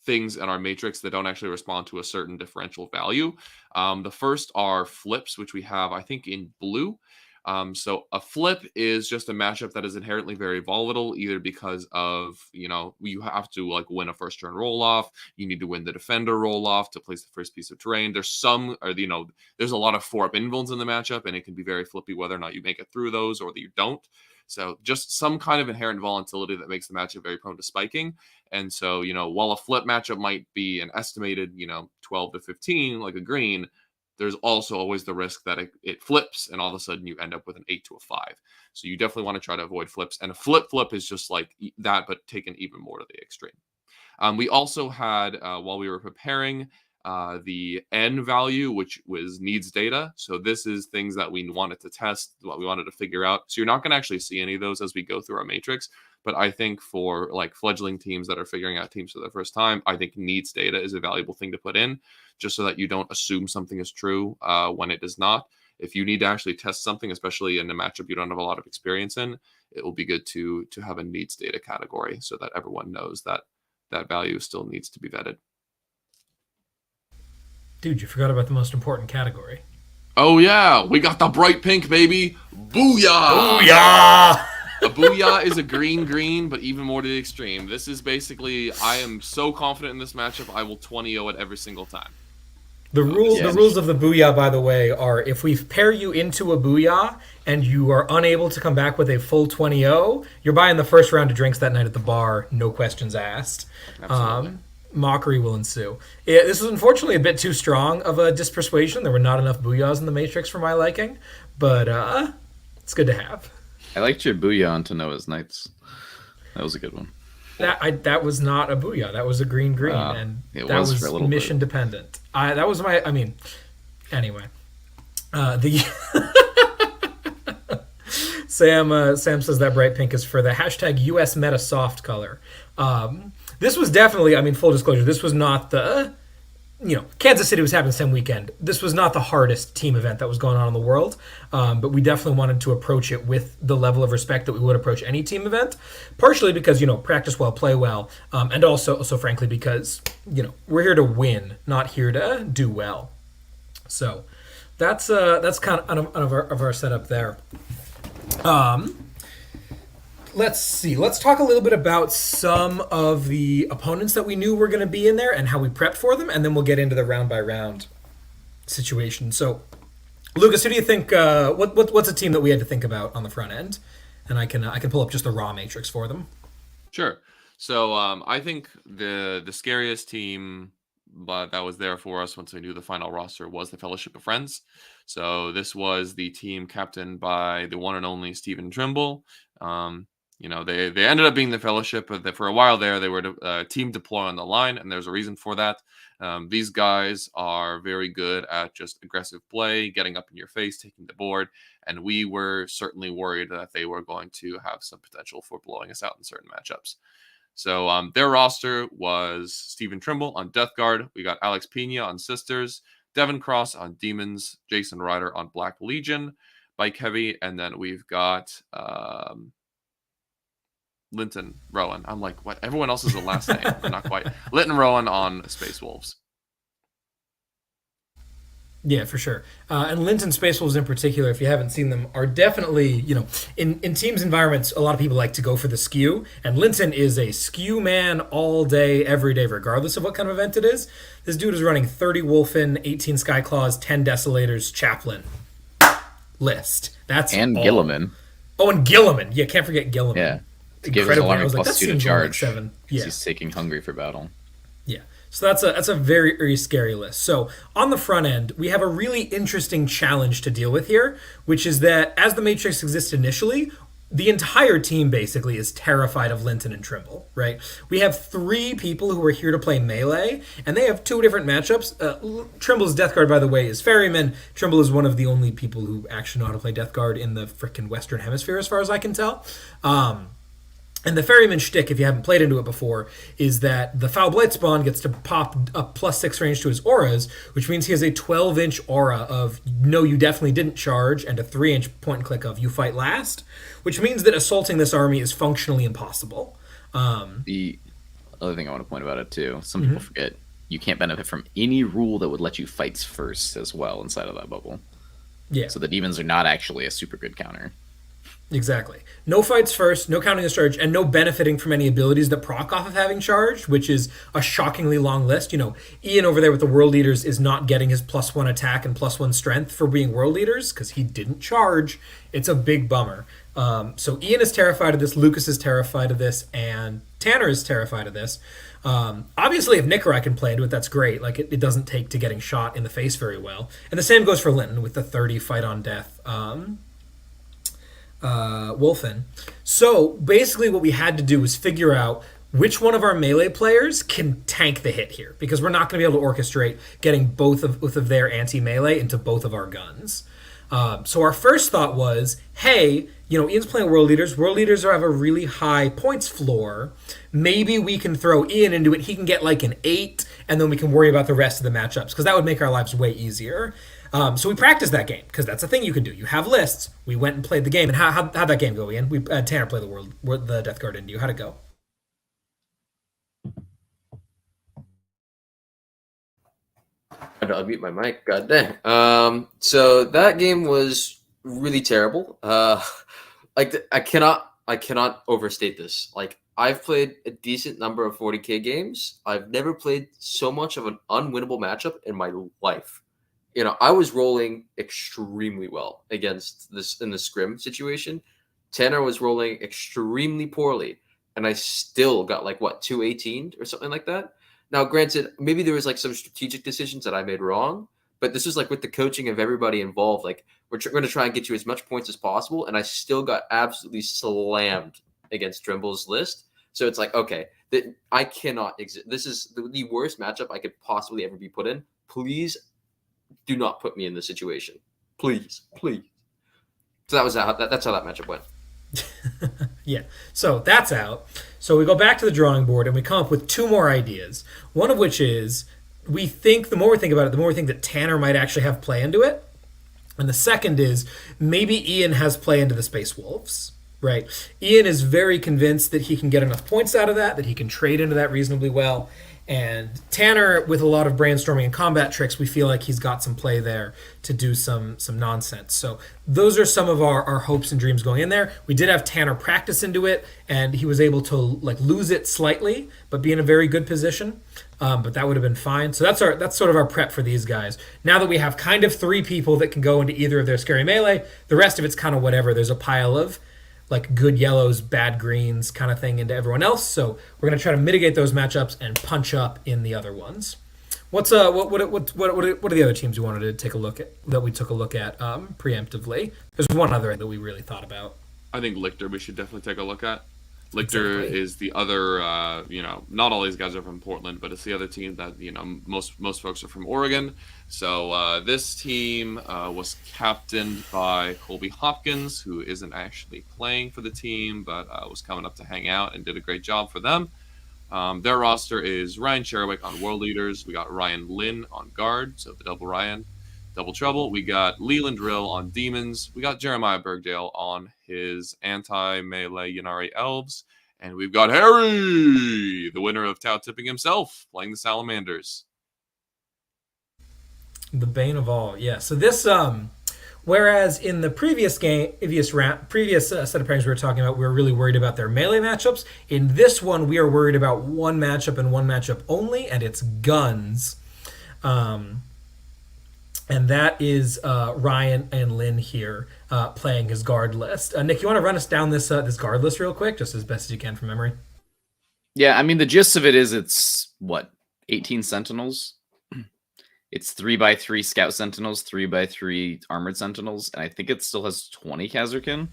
things in our matrix that don't actually respond to a certain differential value. The first are flips, which we have, I think, in blue. So a flip is just a matchup that is inherently very volatile, either because of, you have to like win a first turn roll off. You need to win the defender roll off to place the first piece of terrain. There's there's a lot of 4-up invulns in the matchup, and it can be very flippy whether or not you make it through those or that you don't. So just some kind of inherent volatility that makes the matchup very prone to spiking. And so, while a flip matchup might be an estimated, 12 to 15, like a green, there's also always the risk that it flips and all of a sudden you end up with an 8 to a 5. So you definitely want to try to avoid flips. And a flip is just like that, but taken even more to the extreme. We also had, while we were preparing, the N value, which was needs data. So this is things that we wanted to test, what we wanted to figure out. So you're not going to actually see any of those as we go through our matrix. But I think for like fledgling teams that are figuring out teams for the first time, I think needs data is a valuable thing to put in, just so that you don't assume something is true when it is not. If you need to actually test something, especially in a matchup you don't have a lot of experience in, it will be good to have a needs data category so that everyone knows that that value still needs to be vetted. Dude, you forgot about the most important category. Oh yeah, we got the bright pink, baby. Booyah! Booyah! A booyah is a green, but even more to the extreme. This is basically, I am so confident in this matchup, I will 20-0 it every single time. The rules of the booyah, by the way, are if we pair you into a booyah and you are unable to come back with a full 20-0, you're buying the first round of drinks that night at the bar, no questions asked. Absolutely. Mockery will ensue. This was unfortunately a bit too strong of a dispersuasion. There were not enough booyahs in the Matrix for my liking, but it's good to have. I liked your booyah on to Noah's Knights. That was a good one. That was not a booyah. That was a green, and it that was was for a little mission bit. dependent. That was my. I mean, anyway, the Sam says that bright pink is for the hashtag US Meta Soft color. This was definitely. I mean, full disclosure. This was not the. Kansas City was having the same weekend. This was not the hardest team event that was going on in the world, but we definitely wanted to approach it with the level of respect that we would approach any team event, partially because, practice well, play well, and also frankly, because, we're here to win, not here to do well. So that's kind of our setup there. Let's see. Let's talk a little bit about some of the opponents that we knew were going to be in there and how we prepped for them, and then we'll get into the round-by-round situation. So, Lucas, who do you think? What's a team that we had to think about on the front end? And I can pull up just the raw matrix for them. Sure. So I think the scariest team, but that was there for us once we knew the final roster, was the Fellowship of Friends. So this was the team captained by the one and only Stephen Trimble. They ended up being the Fellowship, but for a while there, they were team deploy on the line, and there's a reason for that. These guys are very good at just aggressive play, getting up in your face, taking the board, and we were certainly worried that they were going to have some potential for blowing us out in certain matchups. So their roster was Stephen Trimble on Death Guard. We got Alex Pena on Sisters, Devin Cross on Demons, Jason Ryder on Black Legion, Bike Heavy, and then we've got Linton Rowan. I'm like, what? Everyone else is the last name. But not quite. Linton Rowan on Space Wolves. Yeah, for sure. And Linton Space Wolves in particular, if you haven't seen them, are definitely, in teams environments, a lot of people like to go for the skew. And Linton is a skew man all day, every day, regardless of what kind of event it is. This dude is running 30 Wolfen, 18 Skyclaws, 10 Desolators, Chaplain list. And Gilliman. Oh, and Gilliman. Yeah, can't forget Gilliman. Yeah. To give his alarming plus 2 to charge. Like 7. Yeah. He's taking Hungry for battle. Yeah. So that's a very, very scary list. So on the front end, we have a really interesting challenge to deal with here, which is that as the Matrix exists initially, the entire team basically is terrified of Linton and Trimble, right? We have 3 people who are here to play melee, and they have 2 different matchups. Trimble's Death Guard, by the way, is Ferryman. Trimble is one of the only people who actually know how to play Death Guard in the frickin' Western Hemisphere, as far as I can tell. And the Ferryman shtick, if you haven't played into it before, is that the Foul Blight spawn gets to pop a +6 range to his auras, which means he has a 12-inch aura of no, you definitely didn't charge, and a 3-inch point and click of you fight last, which means that assaulting this army is functionally impossible. The other thing I want to point about it, too, some people forget, you can't benefit from any rule that would let you fights first as well inside of that bubble. Yeah. So the demons are not actually a super good counter. Exactly. No fights first, no counting as charge, and no benefiting from any abilities that proc off of having charged, which is a shockingly long list. Ian over there with the World Leaders is not getting his +1 attack and +1 strength for being World Leaders because he didn't charge. It's a big bummer. So Ian is terrified of this, Lucas is terrified of this, and Tanner is terrified of this. Obviously, if Nicarai can play into it, that's great. Like, it doesn't take to getting shot in the face very well. And the same goes for Linton with the 30 fight on death. Wolfen. So basically what we had to do was figure out which one of our melee players can tank the hit here, because we're not going to be able to orchestrate getting both of their anti-melee into both of our guns. So our first thought was, hey, Ian's playing World Leaders. World Leaders have a really high points floor. Maybe we can throw Ian into it. He can get like an 8, and then we can worry about the rest of the matchups, because that would make our lives way easier. So we practiced that game, because that's a thing you can do. You have lists. We went and played the game. And how'd that game go, Ian? We had Tanner play the Death Guard into you. How'd it go? I had to unmute my mic. God damn. So that game was really terrible. I cannot overstate this. Like, I've played a decent number of 40k games. I've never played so much of an unwinnable matchup in my life. I was rolling extremely well against this in the scrim situation. Tanner was rolling extremely poorly, and I still got 218 or something like that. Now, granted, maybe there was some strategic decisions that I made wrong, but this was with the coaching of everybody involved. We're going to try and get you as much points as possible, and I still got absolutely slammed against Trimble's list. So it's okay, I cannot exist. This is the worst matchup I could possibly ever be put in. Please do not put me in this situation. Please. So that's how that matchup went. Yeah, so that's out. So we go back to the drawing board and we come up with 2 more ideas. One of which is, the more we think about it, the more we think that Tanner might actually have play into it. And the second is, maybe Ian has play into the Space Wolves, right? Ian is very convinced that he can get enough points out of that he can trade into that reasonably well. And Tanner, with a lot of brainstorming and combat tricks, we feel like he's got some play there to do some nonsense. So those are some of our hopes and dreams going in there. We did have Tanner practice into it, and he was able to lose it slightly, but be in a very good position. But that would have been fine. So that's sort of our prep for these guys. Now that we have kind of 3 people that can go into either of their scary melee, the rest of it's kind of whatever. There's a pile of good yellows, bad greens kind of thing into everyone else. So we're going to try to mitigate those matchups and punch up in the other ones. What are the other teams you wanted to take a look at that we took a look at preemptively? There's one other that we really thought about. I think Lichter we should definitely take a look at. Lichter is the other, not all these guys are from Portland, but it's the other team that, most folks are from Oregon. So this team was captained by Colby Hopkins, who isn't actually playing for the team, but was coming up to hang out and did a great job for them. Their roster is Ryan Cherwick on World Leaders. We got Ryan Lynn on Guard, so the double Ryan. Double Trouble. We got Leland Drill on Demons. We got Jeremiah Bergdale on his anti-melee Yanari Elves. And we've got Harry, the winner of Tau Tipping himself, playing the Salamanders. The bane of all, yeah. So this, whereas in the previous set of pairings we were talking about, we were really worried about their melee matchups. In this one, we are worried about one matchup and one matchup only, and it's guns. And that is Ryan and Lynn here playing his guard list. Nick, you want to run us down this guard list real quick, just as best as you can from memory? Yeah, I mean, the gist of it is it's, 18 Sentinels? It's 3x3 Scout Sentinels, 3x3 Armored Sentinels, and I think it still has 20 Kazarkin.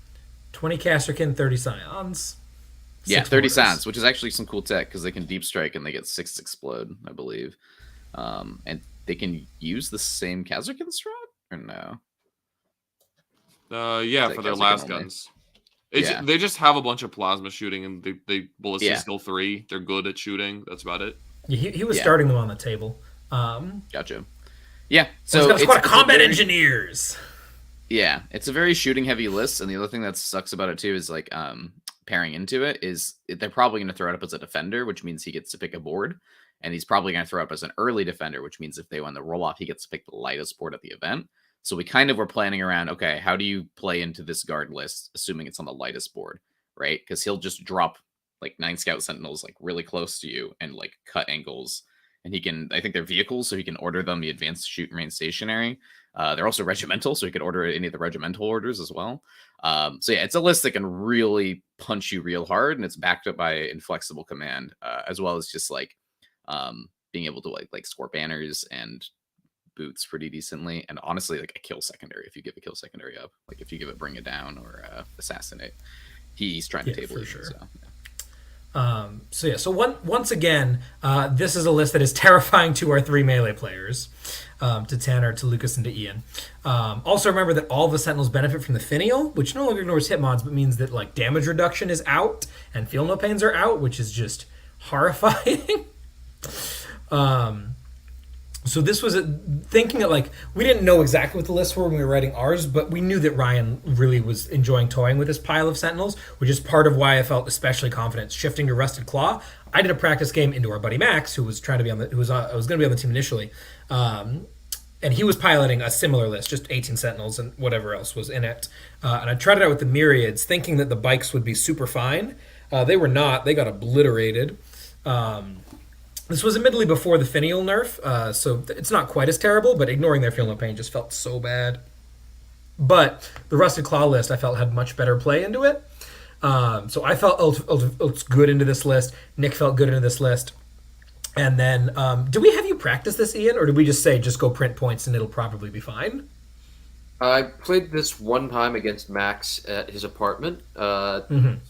20 Kazarkin, 30 Scions. Yeah, 30 Scions, which is actually some cool tech, because they can deep strike and they get 6 explode, I believe. And they can use the same Kazarkin strat, or no? Yeah, for their last guns. They just have a bunch of plasma shooting, and they Ballista skill 3. They're good at shooting. That's about it. Yeah, he was starting them on the table. Gotcha. Yeah, so he's got a squad of combat engineers. Yeah, it's a very shooting heavy list, and the other thing that sucks about it too is pairing into it is they're probably going to throw it up as a defender, which means he gets to pick a board. And he's probably going to throw up as an early defender, which means if they win the roll-off, he gets to pick the lightest board at the event. So we kind of were planning around, okay, how do you play into this guard list, assuming it's on the lightest board, right? Because he'll just drop 9 Scout Sentinels really close to you and cut angles. And he can, I think they're vehicles, so he can order them the advanced shoot and remain stationary. They're also regimental, so he could order any of the regimental orders as well. So yeah, it's a list that can really punch you real hard, and it's backed up by inflexible command, as well as just being able to score banners and boots pretty decently, and honestly a kill secondary if you give a kill secondary up, if you give it bring it down or assassinate, he's trying to table it. Sure. So, So once again, this is a list that is terrifying to our three melee players, to Tanner, to Lucas, and to Ian. Also remember that all the Sentinels benefit from the Finial, which no longer ignores hit mods, but means that like damage reduction is out and feel no pains are out, which is just horrifying. So this was thinking that like we didn't know exactly what the lists were when we were writing ours, but we knew that Ryan really was enjoying toying with this pile of Sentinels, which is part of why I felt especially confident shifting to Rusted Claw. I did a practice game into our buddy Max, who was trying to be was going to be on the team initially, and he was piloting a similar list, just 18 Sentinels and whatever else was in it. And I tried it out with the Myriads, thinking that the bikes would be super fine. They were not; they got obliterated. This was admittedly before the Finial nerf, so it's not quite as terrible, but ignoring their Feel No Pain just felt so bad. But the Rusted Claw list I felt had much better play into it. So I felt Ult's good into this list. Nick felt good into this list. And then, did we have you practice this, Ian, or did we just say just go print points and it'll probably be fine? I played this one time against Max at his apartment.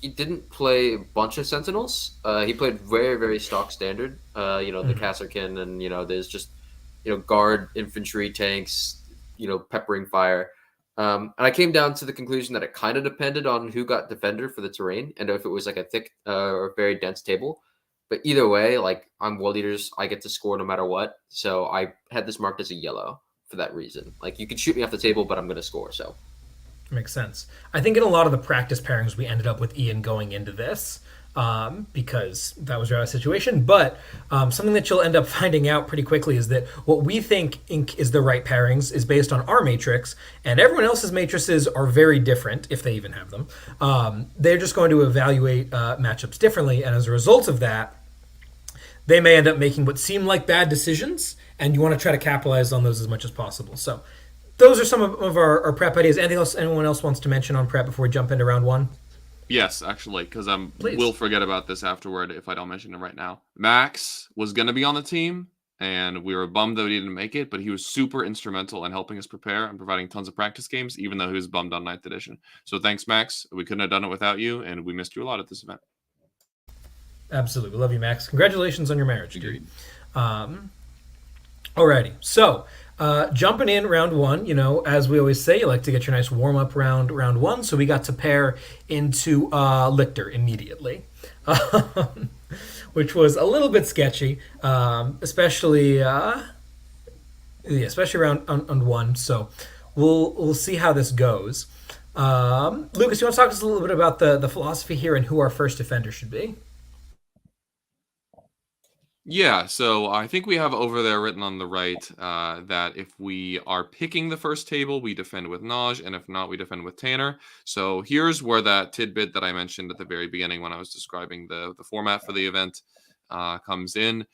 He didn't play a bunch of Sentinels. He played very, very stock standard. The Kasserkin, and there's just guard, infantry, tanks, peppering fire. And I came down to the conclusion that it kind of depended on who got defender for the terrain, and if it was like a thick or very dense table. But either way, like I'm World Eaters, I get to score no matter what. So I had this marked as a yellow for that reason. Like you could shoot me off the table, but I'm going to score. So makes sense. I think in a lot of the practice pairings, we ended up with Ian going into this because that was our situation. But something that you'll end up finding out pretty quickly is that what we think is the right pairings is based on our matrix, and everyone else's matrices are very different, if they even have them. They're just going to evaluate matchups differently, and as a result of that, they may end up making what seem like bad decisions, and you want to try to capitalize on those as much as possible. So those are some of our prep ideas. Anything else anyone else wants to mention on prep before we jump into round one? Yes, actually, because I will forget about this afterward if I don't mention it right now. Max was going to be on the team, and we were bummed that he didn't make it, but he was super instrumental in helping us prepare and providing tons of practice games, even though he was bummed on 9th edition. So thanks, Max. We couldn't have done it without you, and we missed you a lot at this event. Absolutely. We love you, Max. Congratulations on your marriage, dude. Alrighty. So, jumping in round one, as we always say, you like to get your nice warm-up round one, so we got to pair into Lictor immediately, which was a little bit sketchy, especially round one, so we'll see how this goes. Lucas, you want to talk to us a little bit about the philosophy here and who our first defender should be? Yeah, so I think we have over there written on the right that if we are picking the first table, we defend with Naj, and if not, we defend with Tanner. So here's where that tidbit that I mentioned at the very beginning when I was describing the format for the event comes in.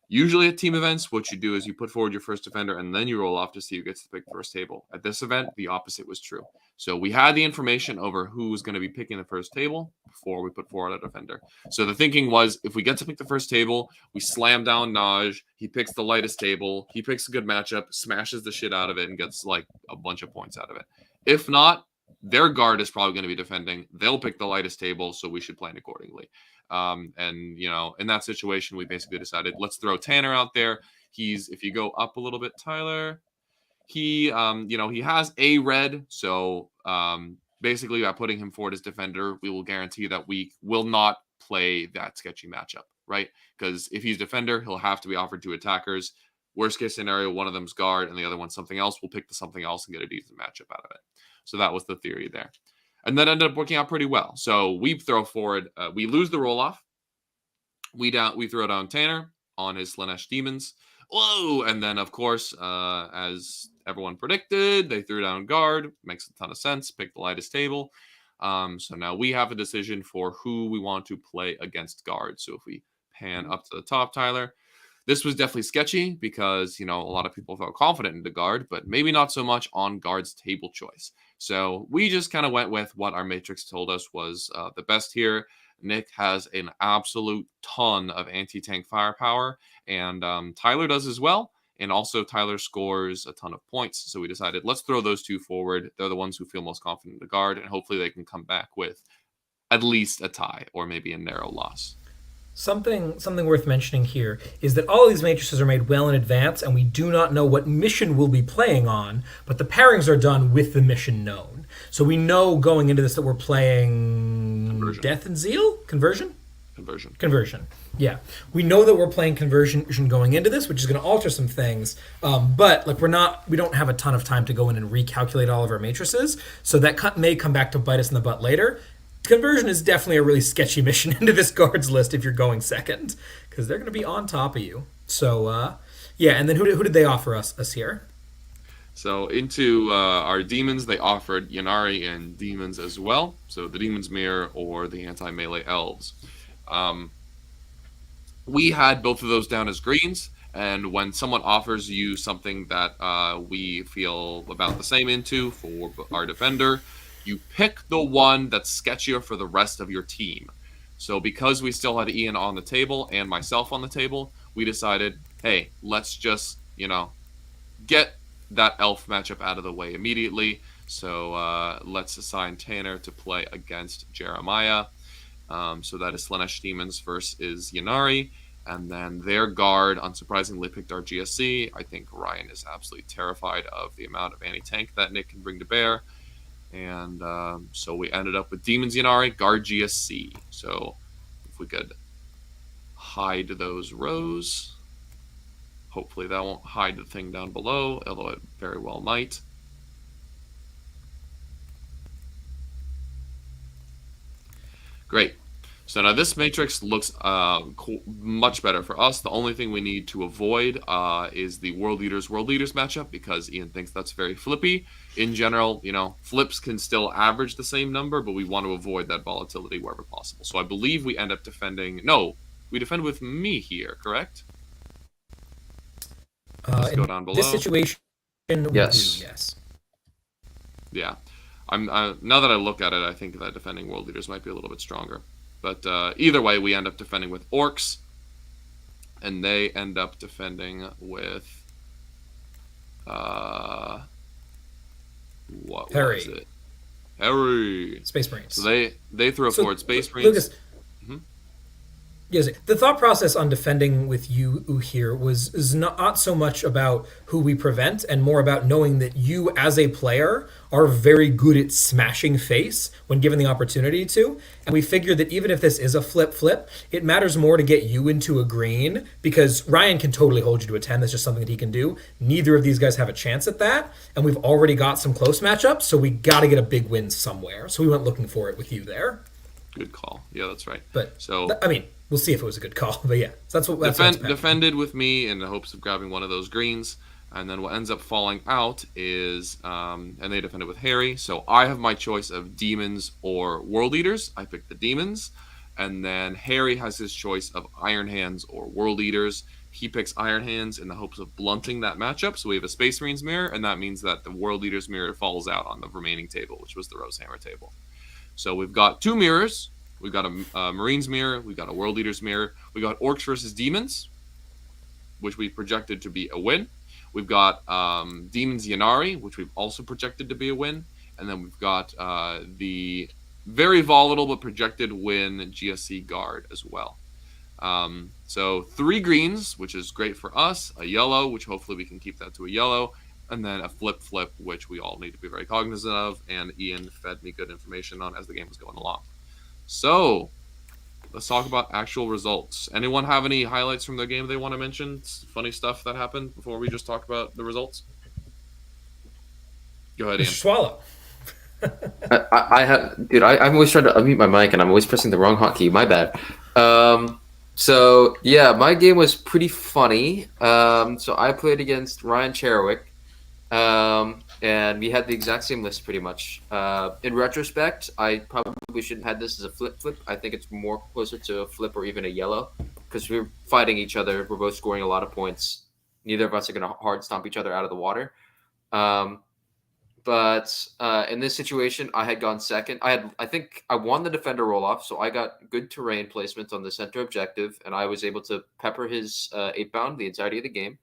Usually at team events, what you do is you put forward your first defender and then you roll off to see who gets to pick the first table. At this event, the opposite was true. So we had the information over who was going to be picking the first table before we put forward a defender. So the thinking was if we get to pick the first table, we slam down Naj, he picks the lightest table, he picks a good matchup, smashes the shit out of it, and gets like a bunch of points out of it. If not, their guard is probably going to be defending. They'll pick the lightest table, so we should plan accordingly. In that situation, we basically decided let's throw Tanner out there. If you go up a little bit, Tyler, he has a red. So basically by putting him forward as defender, we will guarantee that we will not play that sketchy matchup, right? Because if he's defender, he'll have to be offered to attackers. Worst case scenario, one of them's guard and the other one's something else. We'll pick the something else and get a decent matchup out of it. So that was the theory there. And that ended up working out pretty well. So we throw forward, we lose the roll-off. We throw down Tanner on his Slanesh Demons. Whoa! And then, of course, as everyone predicted, they threw down guard. Makes a ton of sense. Pick the lightest table. So now we have a decision for who we want to play against guard. So if we pan up to the top, Tyler, this was definitely sketchy because, a lot of people felt confident in the guard, but maybe not so much on guard's table choice. So we just kind of went with what our matrix told us was the best here. Nick has an absolute ton of anti-tank firepower, and Tyler does as well. And also Tyler scores a ton of points. So we decided let's throw those two forward. They're the ones who feel most confident in the guard, and hopefully they can come back with at least a tie or maybe a narrow loss. Something worth mentioning here is that all of these matrices are made well in advance, and we do not know what mission we'll be playing on, but the pairings are done with the mission known. So we know going into this that we're playing Conversion. Death and Zeal? Conversion? Conversion. Yeah, we know that we're playing conversion going into this, which is going to alter some things. But like we don't have a ton of time to go in and recalculate all of our matrices, so that may come back to bite us in the butt later. Conversion is definitely a really sketchy mission into this guards list if you're going second, because they're going to be on top of you. So yeah, and then who did they offer us here? So into our demons, they offered Yanari and demons as well. So the Demon's Mirror or the anti-melee elves. We had both of those down as greens, and when someone offers you something that we feel about the same into for our defender, you pick the one that's sketchier for the rest of your team. So because we still had Ian on the table and myself on the table, we decided, hey, let's just, get that elf matchup out of the way immediately. So let's assign Tanner to play against Jeremiah. So that is Slanesh Demons versus Yanari. And then their guard, unsurprisingly, picked our GSC. I think Ryan is absolutely terrified of the amount of anti-tank that Nick can bring to bear. And so we ended up with Demons Yanari, guard GSC. So if we could hide those rows. Hopefully that won't hide the thing down below, although it very well might. Great. So now this matrix looks much better for us. The only thing we need to avoid is the World Leaders matchup, because Ian thinks that's very flippy. In general, flips can still average the same number, but we want to avoid that volatility wherever possible. So I believe we end up defending... No, we defend with me here, correct? Let's go down below. This situation, Yes. Yes. Yeah. Now that I look at it, I think that defending World Leaders might be a little bit stronger. But either way, we end up defending with Orcs, and they end up defending with what Harry. was it? Harry. Space Marines. So they throw forward Space Marines. Lucas, yes, the thought process on defending with you here is not so much about who we prevent and more about knowing that you as a player are very good at smashing face when given the opportunity to. And we figured that even if this is a flip, it matters more to get you into a green, because Ryan can totally hold you to a 10. That's just something that he can do. Neither of these guys have a chance at that. And we've already got some close matchups, so we got to get a big win somewhere. So we went looking for it with you there. Good call. Yeah, that's right. But, so I mean, we'll see if it was a good call. But yeah, that's what defended with me in the hopes of grabbing one of those greens. And then what ends up falling out is, and they defended with Harry. So I have my choice of demons or world eaters. I picked the demons. And then Harry has his choice of Iron Hands or world eaters. He picks Iron Hands in the hopes of blunting that matchup. So we have a Space Marines mirror, and that means that the world eaters mirror falls out on the remaining table, which was the Rose Hammer table. So we've got two mirrors. We've got a Marines mirror. We've got a World Eaters mirror. We got Orcs versus Demons, which we projected to be a win. We've got Demons Yanari, which we've also projected to be a win. And then we've got the very volatile but projected win GSC Guard as well. So 3 greens, which is great for us. A yellow, which hopefully we can keep that to a yellow. And then a flip, which we all need to be very cognizant of. And Ian fed me good information on as the game was going along. So, let's talk about actual results. Anyone have any highlights from their game they want to mention? Funny stuff that happened before we just talk about the results? Go ahead, Ian. Swallow. I have, dude. I'm always trying to unmute my mic, and I'm always pressing the wrong hotkey. My bad. So yeah, my game was pretty funny. So I played against Ryan Cherewick, and we had the exact same list pretty much. In retrospect, I probably shouldn't have had this as a flip. I think it's more closer to a flip or even a yellow, because we're fighting each other. We're both scoring a lot of points. Neither of us are going to hard stomp each other out of the water. But in this situation, I had gone second. I think I won the defender roll-off, so I got good terrain placement on the center objective, and I was able to pepper his 8-bound the entirety of the game.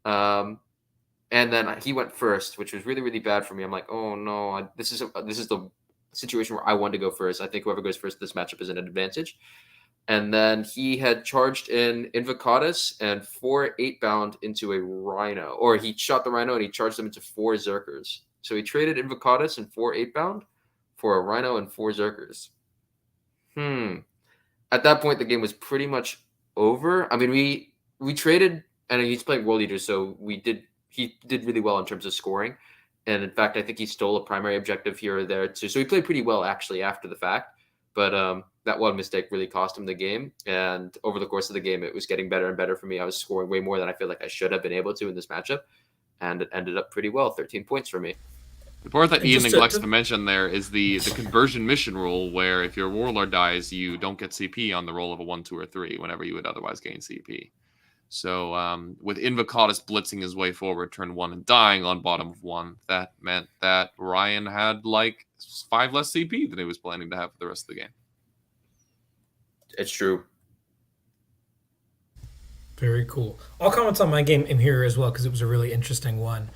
And then he went first, which was really, really bad for me. I'm like, oh no, this is the situation where I wanted to go first. I think whoever goes first this matchup is an advantage. And then he had charged in Invocatus and 4 8-bound into a Rhino. Or he shot the Rhino and he charged them into 4 Zerkers. So he traded Invocatus and 4 8-bound for a Rhino and 4 Zerkers. At that point, the game was pretty much over. I mean, we traded, and he's playing World Eater, so he did really well in terms of scoring. And in fact, I think he stole a primary objective here or there too. So he played pretty well actually after the fact. But that one mistake really cost him the game. And over the course of the game, it was getting better and better for me. I was scoring way more than I feel like I should have been able to in this matchup. And it ended up pretty well, 13 points for me. The part that And Ian just neglects to mention there is the conversion mission rule, where if your Warlord dies, you don't get CP on the roll of a 1, 2, or 3 whenever you would otherwise gain CP. So with Invocatus blitzing his way forward, turn 1 and dying on bottom of 1, that meant that Ryan had like 5 less CP than he was planning to have for the rest of the game. It's true. Very cool. I'll comment on my game in here as well because it was a really interesting one.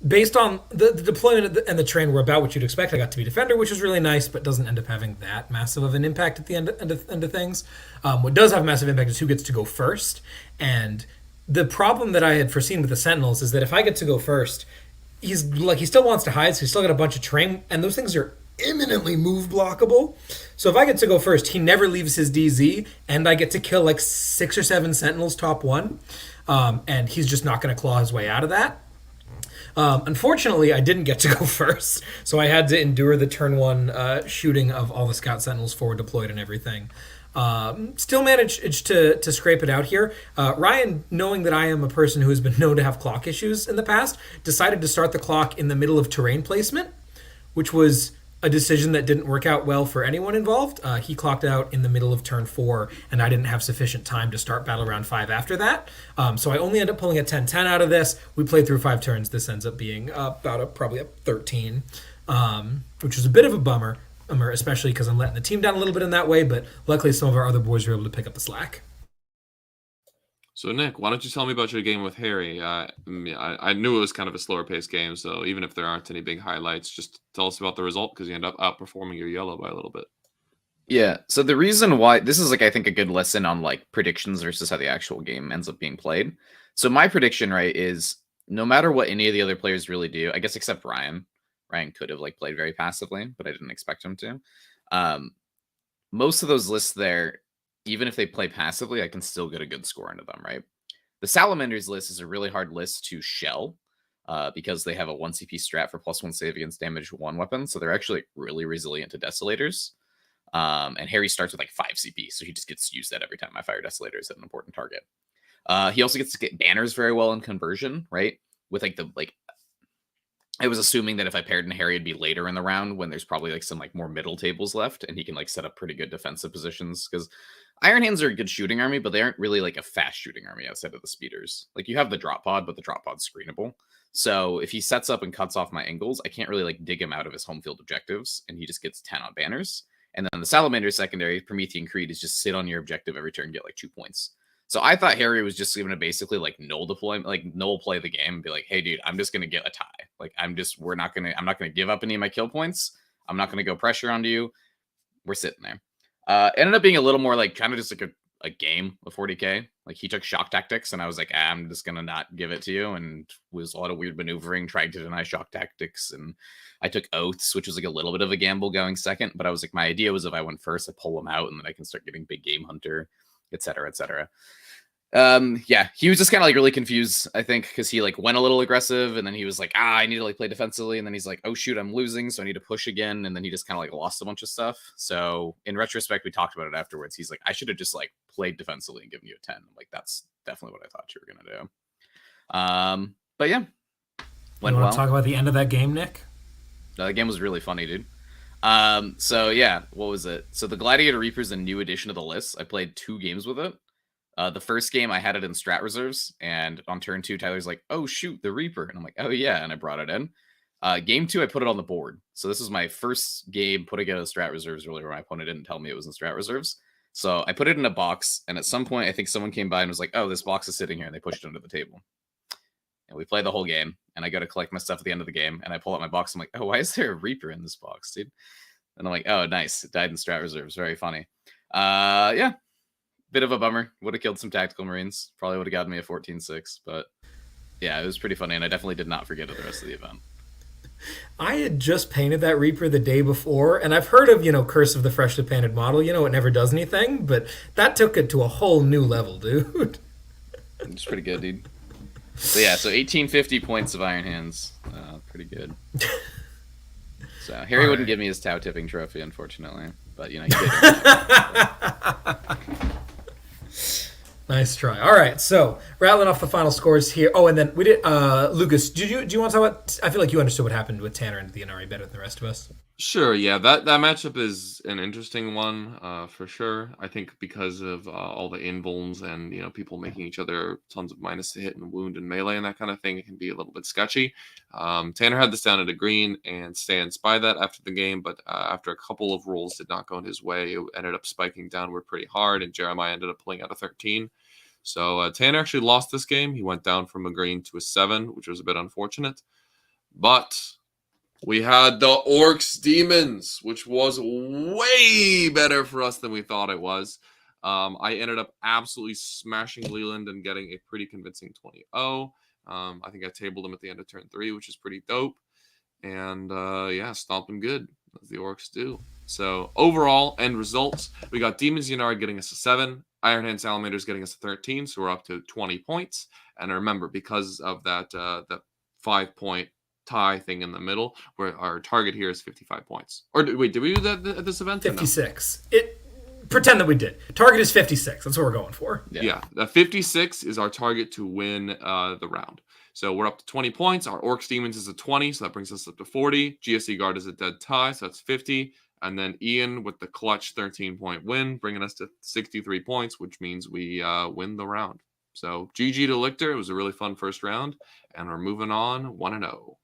Based on the deployment and the terrain were about what you'd expect. I got to be defender, which was really nice, but doesn't end up having that massive of an impact at the end of things. What does have a massive impact is who gets to go first. And the problem that I had foreseen with the Sentinels is that if I get to go first, he still wants to hide, so he's still got a bunch of terrain, and those things are imminently move blockable. So if I get to go first, he never leaves his DZ, and I get to kill like 6 or 7 Sentinels top 1, and he's just not going to claw his way out of that. Unfortunately, I didn't get to go first, so I had to endure the turn 1 shooting of all the Scout Sentinels forward deployed and everything. Still managed to scrape it out here. Ryan, knowing that I am a person who has been known to have clock issues in the past, decided to start the clock in the middle of terrain placement, which was a decision that didn't work out well for anyone involved. He clocked out in the middle of turn 4, and I didn't have sufficient time to start battle round 5 after that. So I only ended up pulling a 10-10 out of this. We played through 5 turns. This ends up being probably a 13, which was a bit of a bummer, especially because I'm letting the team down a little bit in that way, but luckily some of our other boys were able to pick up the slack. So, Nick, why don't you tell me about your game with Harry? I knew it was kind of a slower paced game, so even if there aren't any big highlights, just tell us about the result, because you end up outperforming your yellow by a little bit. Yeah, so the reason why this is I think a good lesson on predictions versus how the actual game ends up being played. So my prediction, right, is no matter what any of the other players really do, I guess except Ryan. Ryan could have played very passively, but I didn't expect him to. Most of those lists there, even if they play passively, I can still get a good score into them, right? The Salamanders list is a really hard list to shell because they have a 1 CP strat for +1 save against damage 1 weapon, so they're actually really resilient to Desolators. And Harry starts with 5 CP, so he just gets to use that every time I fire Desolators at an important target. He also gets to get banners very well in conversion, right? With I was assuming that if I paired in Harry, it'd be later in the round when there's probably some more middle tables left, and he can set up pretty good defensive positions, because Iron Hands are a good shooting army, but they aren't really a fast shooting army outside of the speeders. You have the drop pod, but the drop pod's screenable. So if he sets up and cuts off my angles, I can't really dig him out of his home field objectives, and he just gets 10 on banners. And then the Salamander secondary, Promethean Creed, is just sit on your objective every turn and get 2 points. So I thought Harry was just going to basically null deployment, null play the game and be hey dude, I'm just going to get a tie. I'm not going to give up any of my kill points. I'm not going to go pressure onto you. We're sitting there. Ended up being a little more kind of just a game of 40k. He took shock tactics, and I was I'm just going to not give it to you, and was a lot of weird maneuvering, trying to deny shock tactics. And I took oaths, which was a little bit of a gamble going second, but I was my idea was if I went first, I pull them out, and then I can start getting big game hunter, etc., etc. Yeah, he was just kind of really confused, I think, because he went a little aggressive, and then he was I need to play defensively, and then he's oh shoot, I'm losing, so I need to push again, and then he just kind of lost a bunch of stuff. So in retrospect, we talked about it afterwards. He's I should have just played defensively and given you a 10. That's definitely what I thought you were gonna do. But yeah, went well. Talk about the end of that game, Nick? The game was really funny, dude. So yeah, what was it? So the Gladiator Reaper is a new addition to the list. I played 2 games with it. The first game I had it in strat reserves, and on turn 2, Tyler's oh shoot, the Reaper, and I'm oh yeah, and I brought it in. Game 2, I put it on the board. So this was my first game putting it in strat reserves earlier, where my opponent didn't tell me it was in strat reserves. So I put it in a box, and at some point, I think someone came by and was oh, this box is sitting here, and they pushed it under the table. And we play the whole game, and I go to collect my stuff at the end of the game, and I pull out my box. I'm oh, why is there a Reaper in this box, dude? And I'm oh, nice. It died in strat reserves. Very funny. Yeah, bit of a bummer. Would have killed some tactical marines. Probably would have gotten me a 14-6, but yeah, it was pretty funny, and I definitely did not forget it the rest of the event. I had just painted that Reaper the day before, and I've heard of, Curse of the Freshly Painted Model. It never does anything, but that took it to a whole new level, dude. It's pretty good, dude. So yeah, so 1850 points of Iron Hands. Pretty good. So Harry wouldn't give me his Tau tipping trophy, unfortunately, but he did. Nice try. All right, so rattling off the final scores here. Oh, and then we did. Lucas, do you want to talk about? I feel like you understood what happened with Tanner and the NRA better than the rest of us. Sure, yeah, that matchup is an interesting one, for sure. I think because of all the invulns and people making each other tons of minus to hit and wound and melee and that kind of thing, it can be a little bit sketchy. Tanner had this down at a green and stands by that after the game, but after a couple of rolls did not go in his way, it ended up spiking downward pretty hard, and Jeremiah ended up pulling out a 13. So Tanner actually lost this game. He went down from a green to a 7, which was a bit unfortunate, but we had the Orcs Demons, which was way better for us than we thought it was. I ended up absolutely smashing Leland and getting a pretty convincing 20-0. I think I tabled him at the end of turn 3, which is pretty dope. And yeah, stomping good, as the Orcs do. So overall, end results, we got Demons Yannara getting us a 7. Iron Hand Salamanders getting us a 13, so we're up to 20 points. And remember, because of that 5-point tie thing in the middle, where our target here is 55 points. Or wait, did we do that at this event? 56. Pretend that we did. Target is 56. That's what we're going for. Yeah, the 56 is our target to win the round. So we're up to 20 points. Our Orcs Demons is a 20, so that brings us up to 40. GSC Guard is a dead tie, so that's 50. And then Ian with the clutch 13-point win, bringing us to 63 points, which means we win the round. So GG to Lichter. It was a really fun first round, and we're moving on 1-0.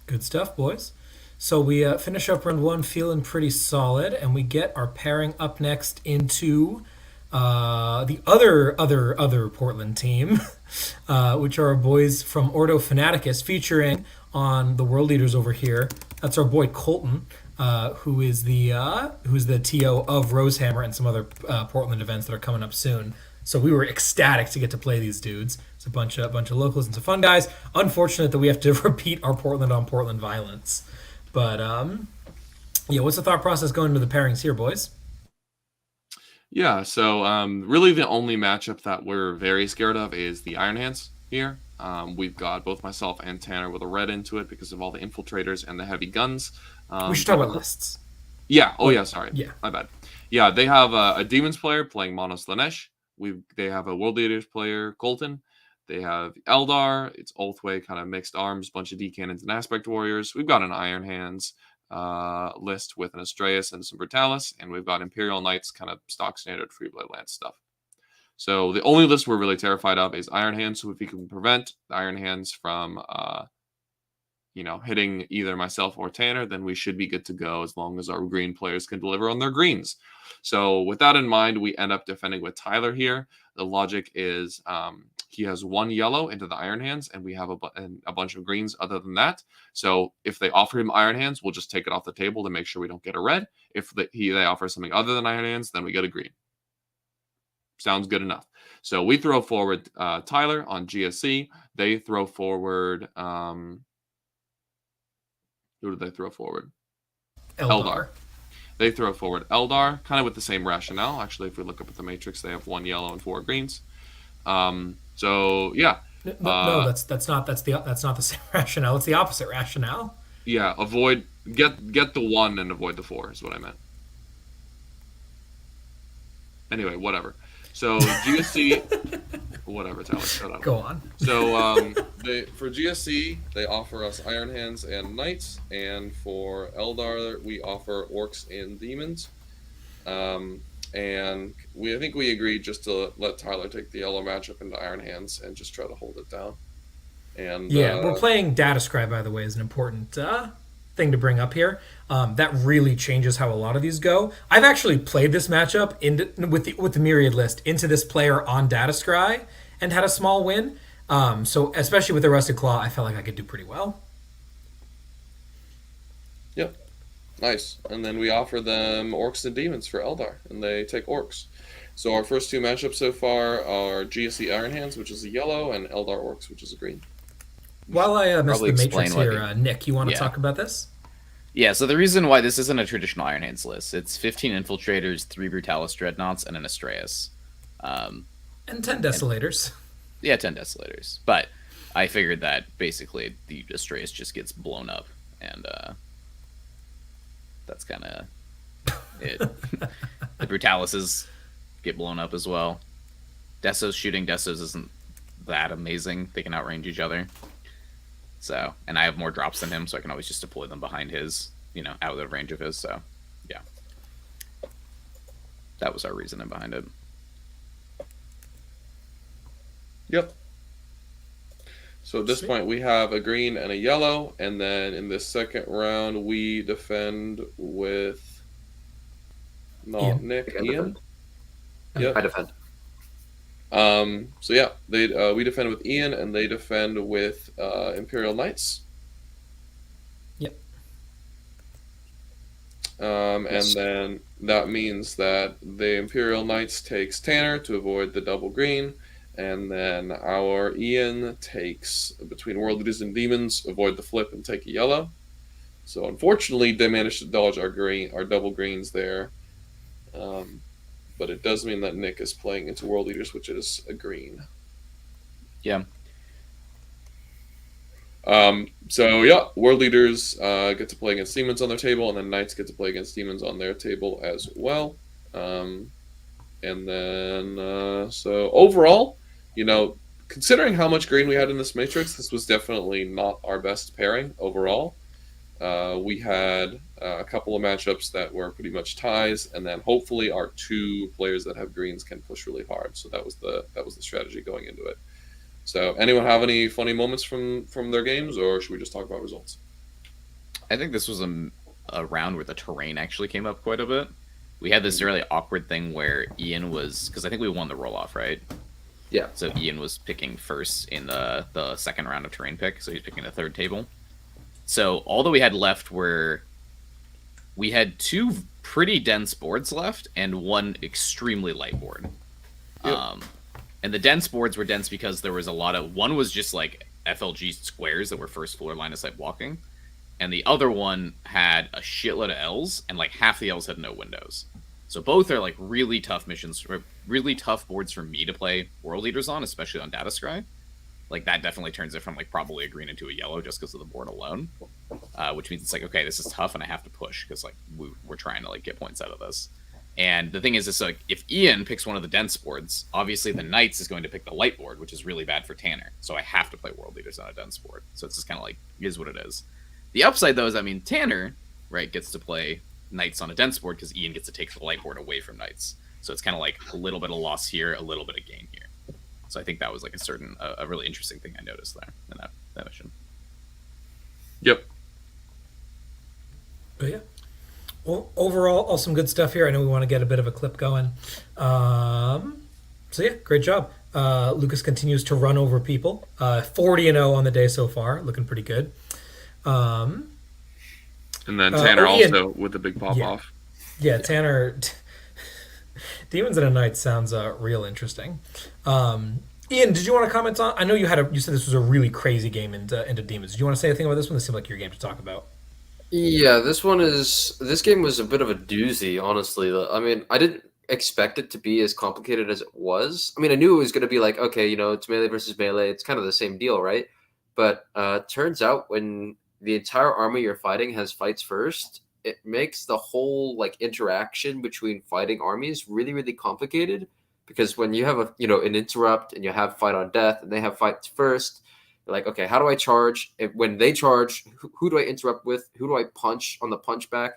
Good stuff, boys. So we finish up round 1 feeling pretty solid, and we get our pairing up next into the other Portland team, which are our boys from Ordo Fanaticus, featuring on the world leaders over here. That's our boy Colton, who is the TO of Rosehammer and some other Portland events that are coming up soon. So we were ecstatic to get to play these dudes. It's a bunch of locals and some fun guys. Unfortunate that we have to repeat our Portland on Portland violence. But yeah, what's the thought process going into the pairings here, boys? Yeah, so really the only matchup that we're very scared of is the Iron Hands here. We've got both myself and Tanner with a red into it because of all the infiltrators and the heavy guns. We should talk about lists. Yeah. Oh, yeah. Sorry. Yeah. My bad. Yeah, they have a Demons player playing Mono Slanesh. They have a World Leaders player, Colton. They have Eldar. It's Ulthway, kind of mixed arms, bunch of D-Cannons and Aspect Warriors. We've got an Iron Hands list with an Astraeus and some Brutalis. And we've got Imperial Knights, kind of stock standard Freeblade Lance stuff. So the only list we're really terrified of is Iron Hands. So if we can prevent the Iron Hands from, hitting either myself or Tanner, then we should be good to go as long as our green players can deliver on their greens. So with that in mind, we end up defending with Tyler here. The logic is he has 1 yellow into the Iron Hands, and we have a bunch of greens other than that. So if they offer him Iron Hands, we'll just take it off the table to make sure we don't get a red. If they offer something other than Iron Hands, then we get a green. Sounds good enough. So we throw forward Tyler on GSC. They throw forward... who did they throw forward? Eldar. They throw forward Eldar, kind of with the same rationale. Actually, if we look up at the matrix, they have 1 yellow and 4 greens. So yeah. No, that's not the same rationale. It's the opposite rationale. Yeah, get the 1 and avoid the 4 is what I meant. Anyway, whatever. So GSC, whatever, Tyler, shut up. Go on. So for GSC, they offer us Iron Hands and Knights, and for Eldar, we offer Orcs and Demons. And I think we agreed just to let Tyler take the yellow matchup into Iron Hands and just try to hold it down. And yeah, we're playing Data Scribe, by the way, is an important thing to bring up here. That really changes how a lot of these go. I've actually played this matchup with the Myriad list into this player on Data Scry and had a small win. So especially with the Rusted Claw, I felt like I could do pretty well. Yep. Nice. And then we offer them Orcs and Demons for Eldar, and they take Orcs. So our first two matchups so far are GSC Iron Hands, which is a yellow, and Eldar Orcs, which is a green. While I miss probably the Matrix explain here, what Nick, you want to yeah. talk about this? Yeah, so the reason why this isn't a traditional Iron Hands list, it's 15 Infiltrators, 3 Brutalis Dreadnoughts, and an Astreus. And 10 Desolators. Yeah, 10 Desolators. But I figured that basically the Astreus just gets blown up, and that's kind of it. The Brutalises get blown up as well. Desos shooting Desos isn't that amazing. They can outrange each other. So, and I have more drops than him, so I can always just deploy them behind his, out of range of his. So, yeah. That was our reasoning behind it. Yep. So at this point, we have a green and a yellow, and then in this second round, we defend with Ian. Ian. Yep. I defend. So yeah, we defend with Ian, and they defend with Imperial Knights. Yep. And then that means that the Imperial Knights takes Tanner to avoid the double green, and then our Ian takes between World Leaders and Demons, avoid the flip and take a yellow. So unfortunately, they managed to dodge our double greens there. But it does mean that Nick is playing into World Leaders, which is a green. Yeah. So yeah, World Leaders get to play against Demons on their table, and then Knights get to play against Demons on their table as well. And then so overall, considering how much green we had in this matrix, this was definitely not our best pairing overall. We had a couple of matchups that were pretty much ties, and then hopefully our two players that have greens can push really hard. So that was the strategy going into it. So anyone have any funny moments from their games, or should we just talk about results? I think this was a round where the terrain actually came up quite a bit. We had this really awkward thing where Ian was, because I think we won the roll-off, right? Yeah. So Ian was picking first in the second round of terrain pick, so he's picking the third table. So all that we had left were, we had two pretty dense boards left and one extremely light board. Yep. And the dense boards were dense because there was a lot of, one was just like FLG squares that were first floor line of sight walking, and the other one had a shitload of L's, and like half the L's had no windows. So both are like really tough missions, really tough boards for me to play World Leaders on, especially on Data Scry. Like that definitely turns it from like probably a green into a yellow just because of the board alone, which means it's like, okay, this is tough and I have to push because like we're trying to like get points out of this. And the thing is, it's like if Ian picks one of the dense boards, obviously the Knights is going to pick the light board, which is really bad for Tanner. So I have to play World Leaders on a dense board. So it's just kind of like, it is what it is. The upside though is, I mean, Tanner, right, gets to play Knights on a dense board because Ian gets to take the light board away from Knights. So it's kind of like a little bit of loss here, a little bit of gain here. So I think that was like a really interesting thing I noticed there in that mission. Yep. But yeah. Well, overall, all some good stuff here. I know we want to get a bit of a clip going. So yeah, great job. Lucas continues to run over people. 40-0 on the day so far, looking pretty good. And then Tanner also with the big pop off. Yeah, Tanner. Demons and a Knight sounds real interesting. Ian, did you want to comment on? I know you said this was a really crazy game into Demons. Did you want to say anything about this one? This seemed like your game to talk about. Yeah, this game was a bit of a doozy, honestly. I mean, I didn't expect it to be as complicated as it was. I mean, I knew it was going to be like, okay, it's melee versus melee. It's kind of the same deal, right? But turns out when the entire army you're fighting has fights first, it makes the whole like interaction between fighting armies really, really complicated. Because when you have an interrupt and you have fight on death and they have fights first, you're like, okay, how do I charge? When they charge, who do I interrupt with? Who do I punch on the punchback?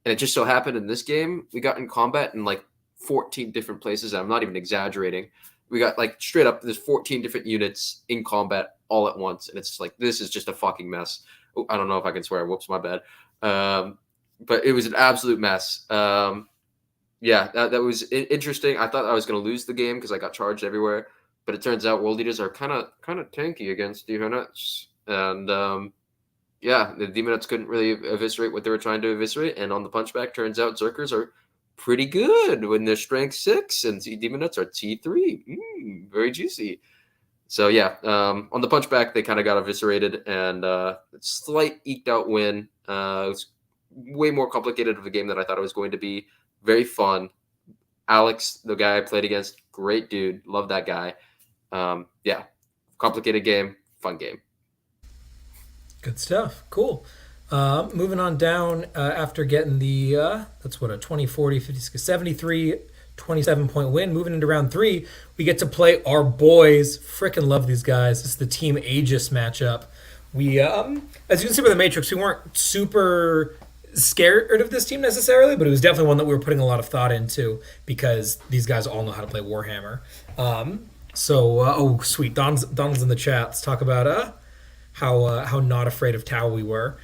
And it just so happened in this game, we got in combat in like 14 different places. And I'm not even exaggerating. We got like straight up, there's 14 different units in combat all at once. And it's like, this is just a fucking mess. Oh, I don't know if I can swear. Whoops, my bad. But it was an absolute mess. Yeah, that was interesting. I thought I was going to lose the game because I got charged everywhere. But it turns out World Leaders are kind of tanky against the Hornets. And yeah, the Demonuts couldn't really eviscerate what they were trying to eviscerate, and on the punchback, turns out Zerkers are pretty good when they're strength 6, and Demonuts are T3. Very juicy. So yeah, on the punchback, they kind of got eviscerated, and slight eked out win. It was way more complicated of a game than I thought it was going to be. Very fun. Alex, the guy I played against, great dude. Love that guy. Yeah, complicated game, fun game. Good stuff. Cool. Moving on down after getting the, that's what, a 20, 40, 50, 73, 27-point win. Moving into round 3, we get to play our boys. Frickin' love these guys. This is the Team Aegis matchup. We, as you can see by the Matrix, we weren't super scared of this team necessarily, but it was definitely one that we were putting a lot of thought into because these guys all know how to play Warhammer. Oh, sweet. Donald's in the chat. Let's talk about how not afraid of Tau we were.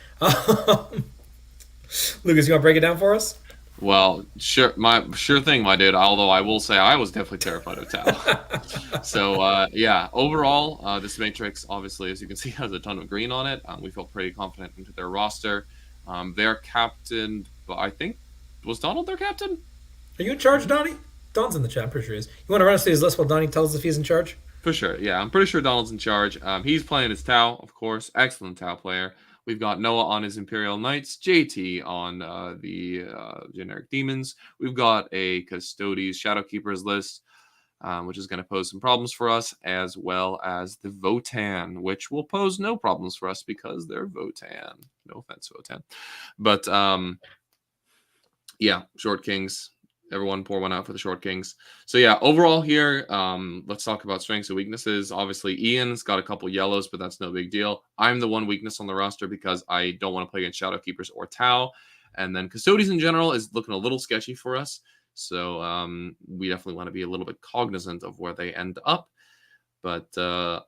Lucas, you want to break it down for us? Well, sure thing, my dude. Although I will say I was definitely terrified of Tau. So yeah, overall, this Matrix obviously, as you can see, has a ton of green on it. We feel pretty confident into their roster. They're captained, but I think was Donald their captain? Are you in charge, Donnie? Don's in the chat. I'm pretty sure he is. You want to run us through his list while Donnie tells us if he's in charge? For sure, yeah. I'm pretty sure Donald's in charge. He's playing as Tau, of course. Excellent Tau player. We've got Noah on his Imperial Knights, JT on the generic demons. We've got a Custodes Shadowkeepers list, which is going to pose some problems for us, as well as the Votan, which will pose no problems for us because they're Votan. No offense, Votan. But yeah, Short Kings. Everyone pour one out for the Short Kings. So yeah, overall here, let's talk about strengths and weaknesses. Obviously, Ian's got a couple yellows, but that's no big deal. I'm the one weakness on the roster because I don't want to play against Shadowkeepers or Tau. And then Custodes in general is looking a little sketchy for us. So we definitely want to be a little bit cognizant of where they end up. But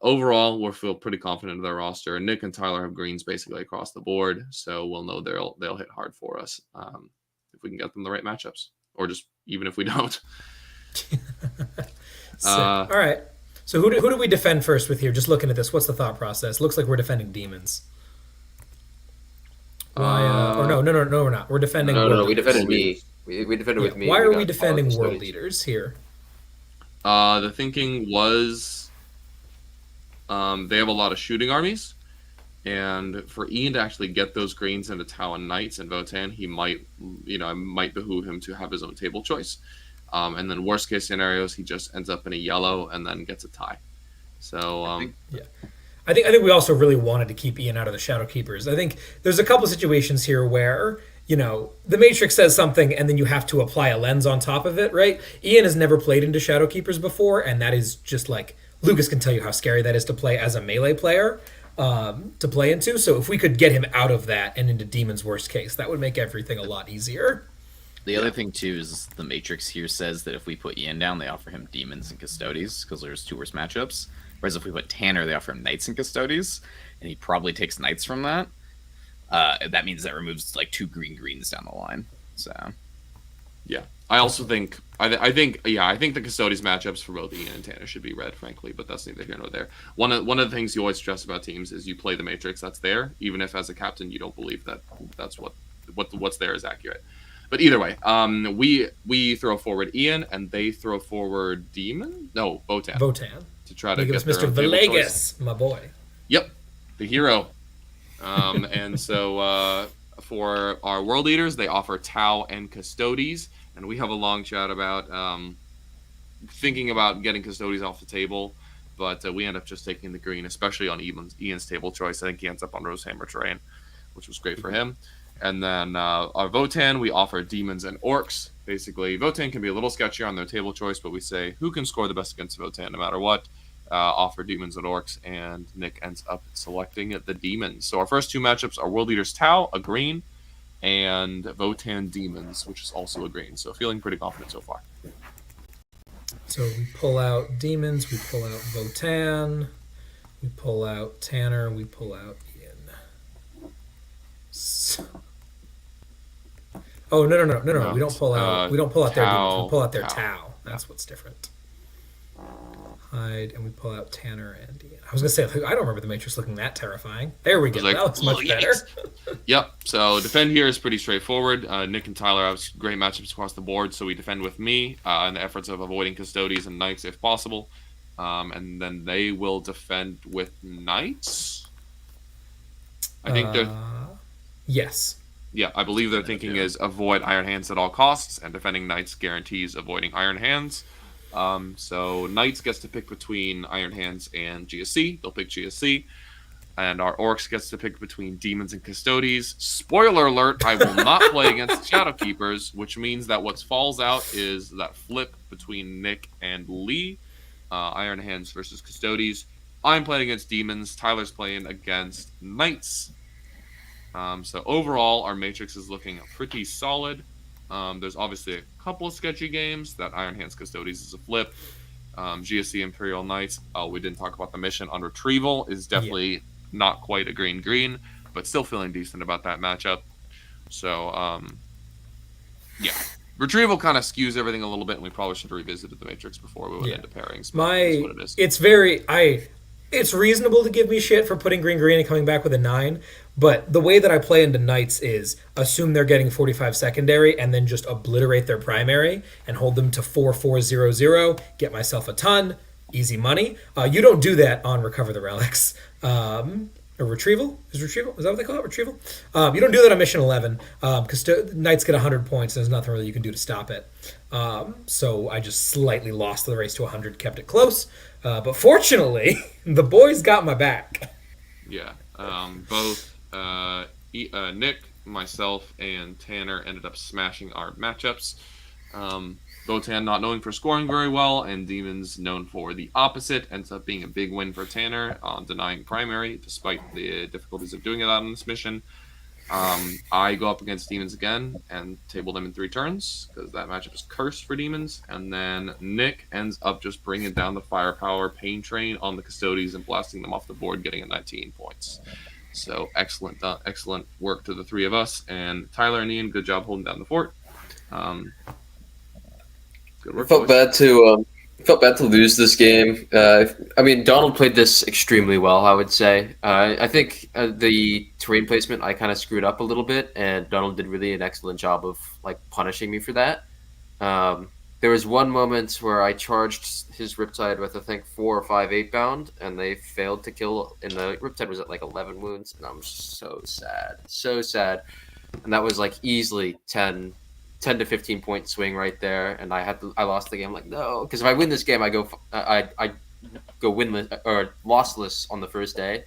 overall, we feel pretty confident in their roster. Nick and Tyler have greens basically across the board. So we'll know they'll hit hard for us if we can get them the right matchups. Or just even if we don't. All right. So who do we defend first with here? Just looking at this, what's the thought process? Looks like we're defending demons. Why? Or no, we're not. We're defending. No, we defended me. We defended with me. Why are we defending world leaders here? The thinking was they have a lot of shooting armies. And for Ian to actually get those greens into Tau and Knights and Votan, he might behoove him to have his own table choice. And then worst case scenarios, he just ends up in a yellow and then gets a tie. So I think we also really wanted to keep Ian out of the Shadowkeepers. I think there's a couple situations here where the Matrix says something and then you have to apply a lens on top of it, right? Ian has never played into Shadowkeepers before, and that is just like Lucas can tell you how scary that is to play as a melee player. To play into. So if we could get him out of that and into Demon's worst case, that would make everything a lot easier. The other thing, too, is the Matrix here says that if we put Ian down, they offer him Demons and Custodes, because there's 2 worst matchups. Whereas if we put Tanner, they offer him Knights and Custodes, and he probably takes Knights from that. That means that removes, 2 greens down the line. So, yeah. I also think I think the Custodes matchups for both Ian and Tanner should be red, frankly, but that's neither here nor there. One of the things you always stress about teams is you play the Matrix that's there, even if as a captain you don't believe that that's what's there is accurate. But either way, we throw forward Ian and they throw forward Votan to try to get Mr. Villegas, my boy. Yep, the hero. And so for our world leaders, they offer Tau and Custodes. And we have a long chat about thinking about getting Custodes off the table, but we end up just taking the green, especially on Ian's table choice. I think he ends up on Rosehammer terrain, which was great for him. And then our Votan, we offer Demons and Orcs. Basically, Votan can be a little sketchier on their table choice, but we say who can score the best against Votan no matter what. Offer Demons and Orcs, and Nick ends up selecting the Demons. So our first 2 matchups are World Leaders Tau, a green, and Votan Demons, which is also a green. So feeling pretty confident so far. So we pull out Demons, we pull out Votan, we pull out Tanner, we pull out Ian. Oh no! We don't pull out. We don't pull out their Demons. We pull out their Tau. That's what's different. hide, and we pull out Tanner and Ian. I was gonna say I don't remember the Matrix looking that terrifying. There we go. like, That looks much "Oh, better. yikes." Yep. So defend here is pretty straightforward. Nick and Tyler have great matchups across the board, so we defend with me in the efforts of avoiding Custodies and Knights if possible. And then they will defend with Knights. I think they're... Yes. Yeah, I believe their thinking is avoid Iron Hands at all costs, and defending Knights guarantees avoiding Iron Hands. So Knights gets to pick between Iron Hands and GSC. They'll pick GSC. And our Orcs gets to pick between Demons and Custodies. Spoiler alert, I will not play against Shadowkeepers, which means that what falls out is that flip between Nick and Lee. Iron Hands versus Custodies. I'm playing against Demons. Tyler's playing against Knights. So overall, our Matrix is looking pretty solid. There's obviously a couple of sketchy games. That Iron Hands Custodies is a flip. GSC Imperial Knights. We didn't talk about the mission on Retrieval. Is definitely not quite a green, but still feeling decent about that matchup. So, yeah. Retrieval kind of skews everything a little bit, and we probably should have revisited the Matrix before we went into pairings. It's reasonable to give me shit for putting green and coming back with a 9, but the way that I play into Knights is assume they're getting 45 secondary and then just obliterate their primary and hold them to 4-4-0-0, get myself a ton, easy money. You don't do that on Recover the Relics. Or Retrieval? Is that what they call it? Retrieval? You don't do that on Mission 11 because Knights get 100 points. There's nothing really you can do to stop it. So I just slightly lost the race to 100, kept it close. But fortunately, the boys got my back. Yeah. Both Nick, myself, and Tanner ended up smashing our matchups. Botan not known for scoring very well, and Demons known for the opposite. Ends up being a big win for Tanner on denying primary, despite the difficulties of doing it on this mission. I go up against Demons again and table them in 3 turns, because that matchup is cursed for Demons. And then Nick ends up just bringing down the firepower pain train on the Custodies and blasting them off the board, getting a 19 points. So excellent work to the 3 of us. And Tyler and Ian, good job holding down the fort. Good work. Felt bad to lose this game. I mean, Donald played this extremely well, I would say. I think the terrain placement I kind of screwed up a little bit, and Donald did really an excellent job of like punishing me for that. There was one moment where I charged his Riptide with I think 4 or 5 8-bound, and they failed to kill. And the Riptide was at like 11 wounds, and I'm so sad. And that was like easily 10 to 15 point swing right there, and I lost the game. I'm like, no, because if I win this game, I go winless or lossless on the first day. It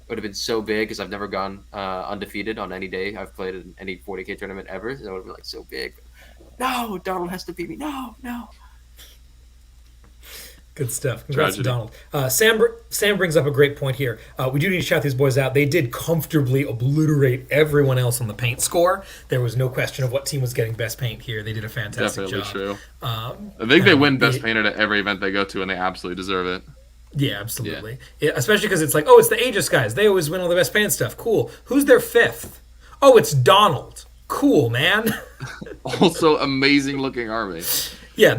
would have been so big because I've never gone undefeated on any day I've played in any 40k tournament ever. So it would have been like so big. No, Donald has to beat me. No. Good stuff. Congrats to Donald. Sam brings up a great point here. We do need to shout these boys out. They did comfortably obliterate everyone else on the paint score. There was no question of what team was getting best paint here. They did a fantastic job. Definitely true. I think they win best painted at every event they go to, and they absolutely deserve it. Yeah, absolutely. Yeah, especially because it's like, oh, it's the Aegis guys. They always win all the best paint stuff. Cool. Who's their 5th? Oh, it's Donald. Cool, man. Also, amazing looking army. Yeah,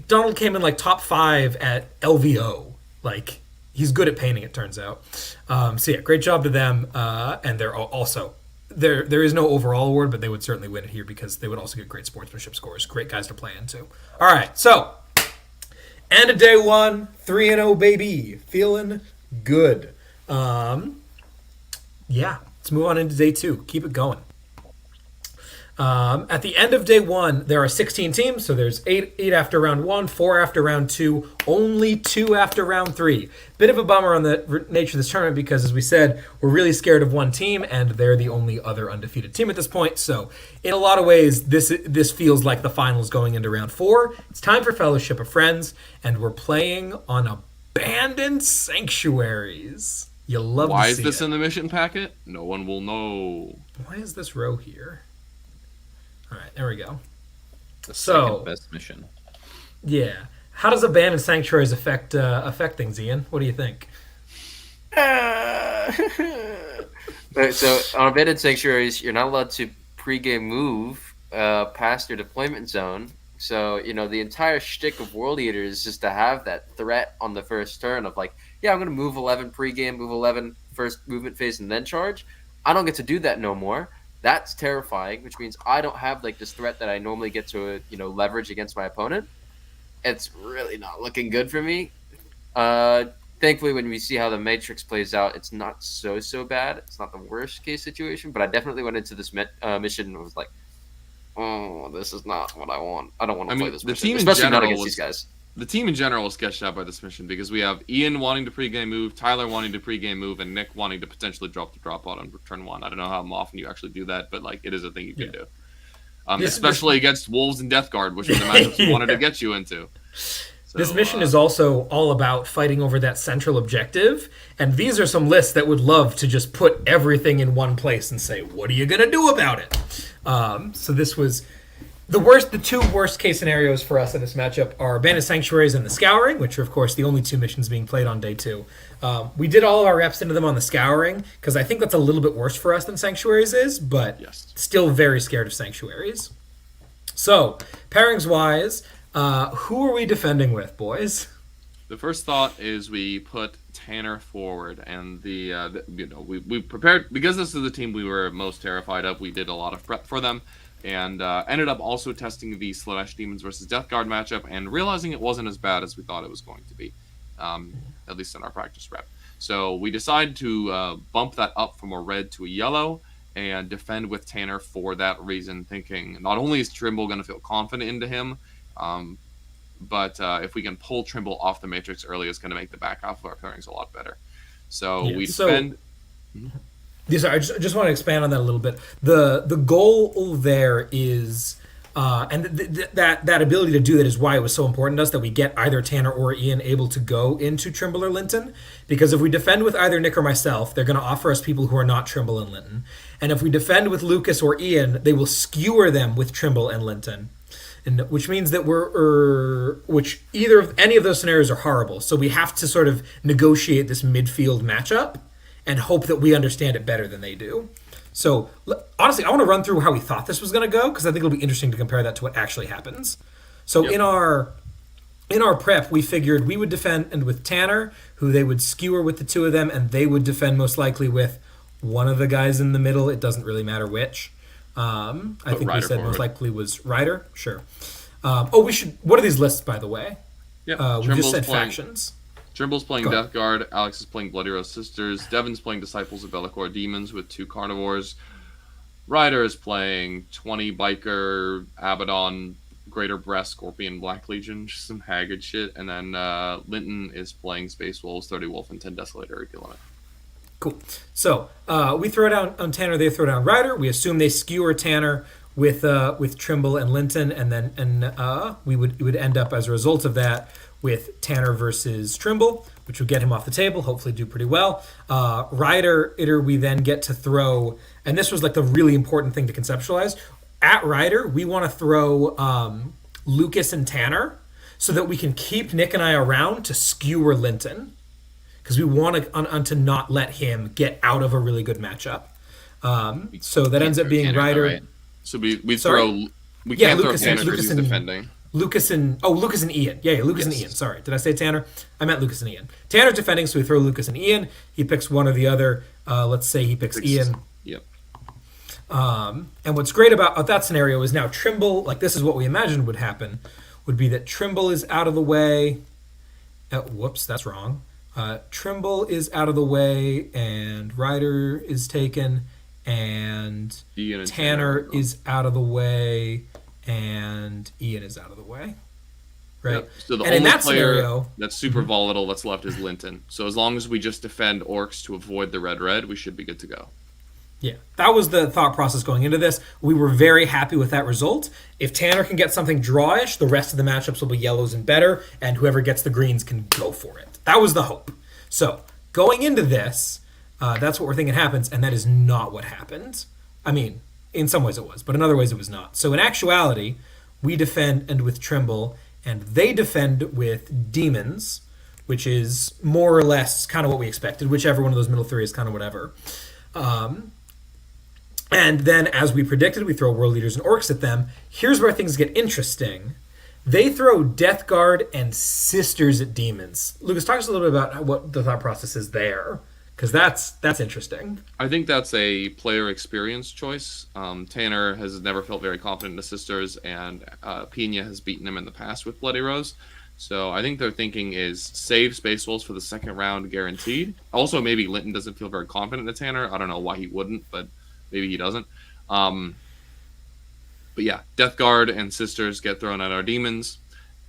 Donald came in like top 5 at LVO. Like, he's good at painting, it turns out. So yeah, great job to them. And they're also there is no overall award, but they would certainly win it here because they would also get great sportsmanship scores. Great guys to play into. All right, so end of day 1, 3-0 baby, feeling good. Yeah, let's move on into day 2. Keep it going. At the end of day 1, there are 16 teams, so there's 8 after round 1, 4 after round 2, only 2 after round 3. Bit of a bummer on the nature of this tournament because, as we said, we're really scared of one team, and they're the only other undefeated team at this point. So, in a lot of ways, this feels like the finals going into round 4. It's time for Fellowship of Friends, and we're playing on Abandoned Sanctuaries. You love to see it. Why is this in the mission packet? No one will know. Why is this row here? All right, there we go. The second best mission. Yeah. How does Abandoned Sanctuaries affect things, Ian? What do you think? So on Abandoned Sanctuaries, you're not allowed to pregame move past your deployment zone. So, the entire shtick of World Eater is just to have that threat on the first turn of like, yeah, I'm going to move 11 pregame, move 11 first movement phase, and then charge. I don't get to do that no more. That's terrifying, which means I don't have like this threat that I normally get to, leverage against my opponent. It's really not looking good for me. Thankfully, when we see how the Matrix plays out, it's not so bad. It's not the worst case situation, but I definitely went into this mission and was like, oh, this is not what I want. I don't want to play this mission, especially not against these guys. The team in general was sketched out by this mission because we have Ian wanting to pregame move, Tyler wanting to pregame move, and Nick wanting to potentially drop the drop out on turn 1. I don't know how often you actually do that, but like it is a thing you can do. Especially against Wolves and Death Guard, which are the matchups we wanted to get you into. So, this mission is also all about fighting over that central objective, and these are some lists that would love to just put everything in one place and say, what are you going to do about it? So this was the two worst case scenarios for us in this matchup are Bandit Sanctuaries and the Scouring, which are, of course, the only 2 missions being played on day 2. We did all of our reps into them on the Scouring, because I think that's a little bit worse for us than Sanctuaries is, but still very scared of Sanctuaries. So, pairings-wise, who are we defending with, boys? The first thought is we put Tanner forward, and we prepared because this is the team we were most terrified of. We did a lot of prep for them, and ended up also testing the Slanesh Demons versus Death Guard matchup, and realizing it wasn't as bad as we thought it was going to be, at least in our practice rep. So we decided to bump that up from a red to a yellow, and defend with Tanner for that reason, thinking not only is Trimble going to feel confident into him, but if we can pull Trimble off the Matrix early, it's going to make the back half of our pairings a lot better. So we defend... Sorry, I just want to expand on that a little bit. The goal there is, and that ability to do that is why it was so important to us that we get either Tanner or Ian able to go into Trimble or Linton. Because if we defend with either Nick or myself, they're going to offer us people who are not Trimble and Linton. And if we defend with Lucas or Ian, they will skewer them with Trimble and Linton. And which means that any of those scenarios are horrible. So we have to sort of negotiate this midfield matchup and hope that we understand it better than they do. So honestly, I want to run through how we thought this was going to go, because I think it'll be interesting to compare that to what actually happens. So in our prep, we figured we would defend with Tanner, who they would skewer with the 2 of them, and they would defend most likely with one of the guys in the middle. It doesn't really matter which. I think we said forward. Most likely was Ryder. Sure. What are these lists, by the way? Yeah. We just said factions. Trimble's playing Death Guard, Alex is playing Bloody Rose Sisters, Devin's playing Disciples of Bellicor Demons with 2 Carnivores, Ryder is playing 20 Biker, Abaddon, Greater Breast, Scorpion, Black Legion, just some haggard shit, and then Linton is playing Space Wolves, 30 Wolf, and 10 Desolator Limit. Cool. So we throw down on Tanner, they throw down Ryder. We assume they skewer Tanner with Trimble and Linton, and we would end up as a result of that with Tanner versus Trimble, which would get him off the table, hopefully do pretty well. Ryder, we then get to throw, and this was like the really important thing to conceptualize. At Ryder, we want to throw Lucas and Tanner so that we can keep Nick and I around to skewer Linton, because we want to not let him get out of a really good matchup. So that ends up being Tanner, Ryder. right? So we throw... We can't throw Tanner because he's defending. Lucas and Ian. Yeah, Lucas and Ian. Sorry, did I say Tanner? I meant Lucas and Ian. Tanner's defending, so we throw Lucas and Ian. He picks one or the other. Let's say he picks Ian. Yep. And what's great about that scenario is now Trimble, like this is what we imagined would happen, would be that Trimble is out of the way. Whoops, that's wrong. Trimble is out of the way, and Ryder is taken, and Tanner is out of the way, and Ian is out of the way. Right? Yep. So the and only in that player scenario, that's super volatile that's left is Linton. So as long as we just defend orcs to avoid the red, we should be good to go. Yeah, that was the thought process going into this. We were very happy with that result. If Tanner can get something drawish, the rest of the matchups will be yellows and better, and whoever gets the greens can go for it. That was the hope. So going into this, that's what we're thinking happens, and that is not what happened. I mean, in some ways it was, but in other ways it was not. So in actuality, we defend and with Trimble, and they defend with Demons, which is more or less kind of what we expected. Whichever one of those middle 3 is kind of whatever. And then, as we predicted, we throw World Leaders and Orcs at them. Here's where things get interesting. They throw Death Guard and Sisters at Demons. Lucas, talk to us a little bit about what the thought process is there, because that's interesting. I think that's a player experience choice. Tanner has never felt very confident in the Sisters, and Pina has beaten him in the past with Bloody Rose. So I think their thinking is save Space Wolves for the second round guaranteed. Also, maybe Linton doesn't feel very confident in Tanner. I don't know why he wouldn't, but maybe he doesn't. But yeah, Death Guard and Sisters get thrown at our demons,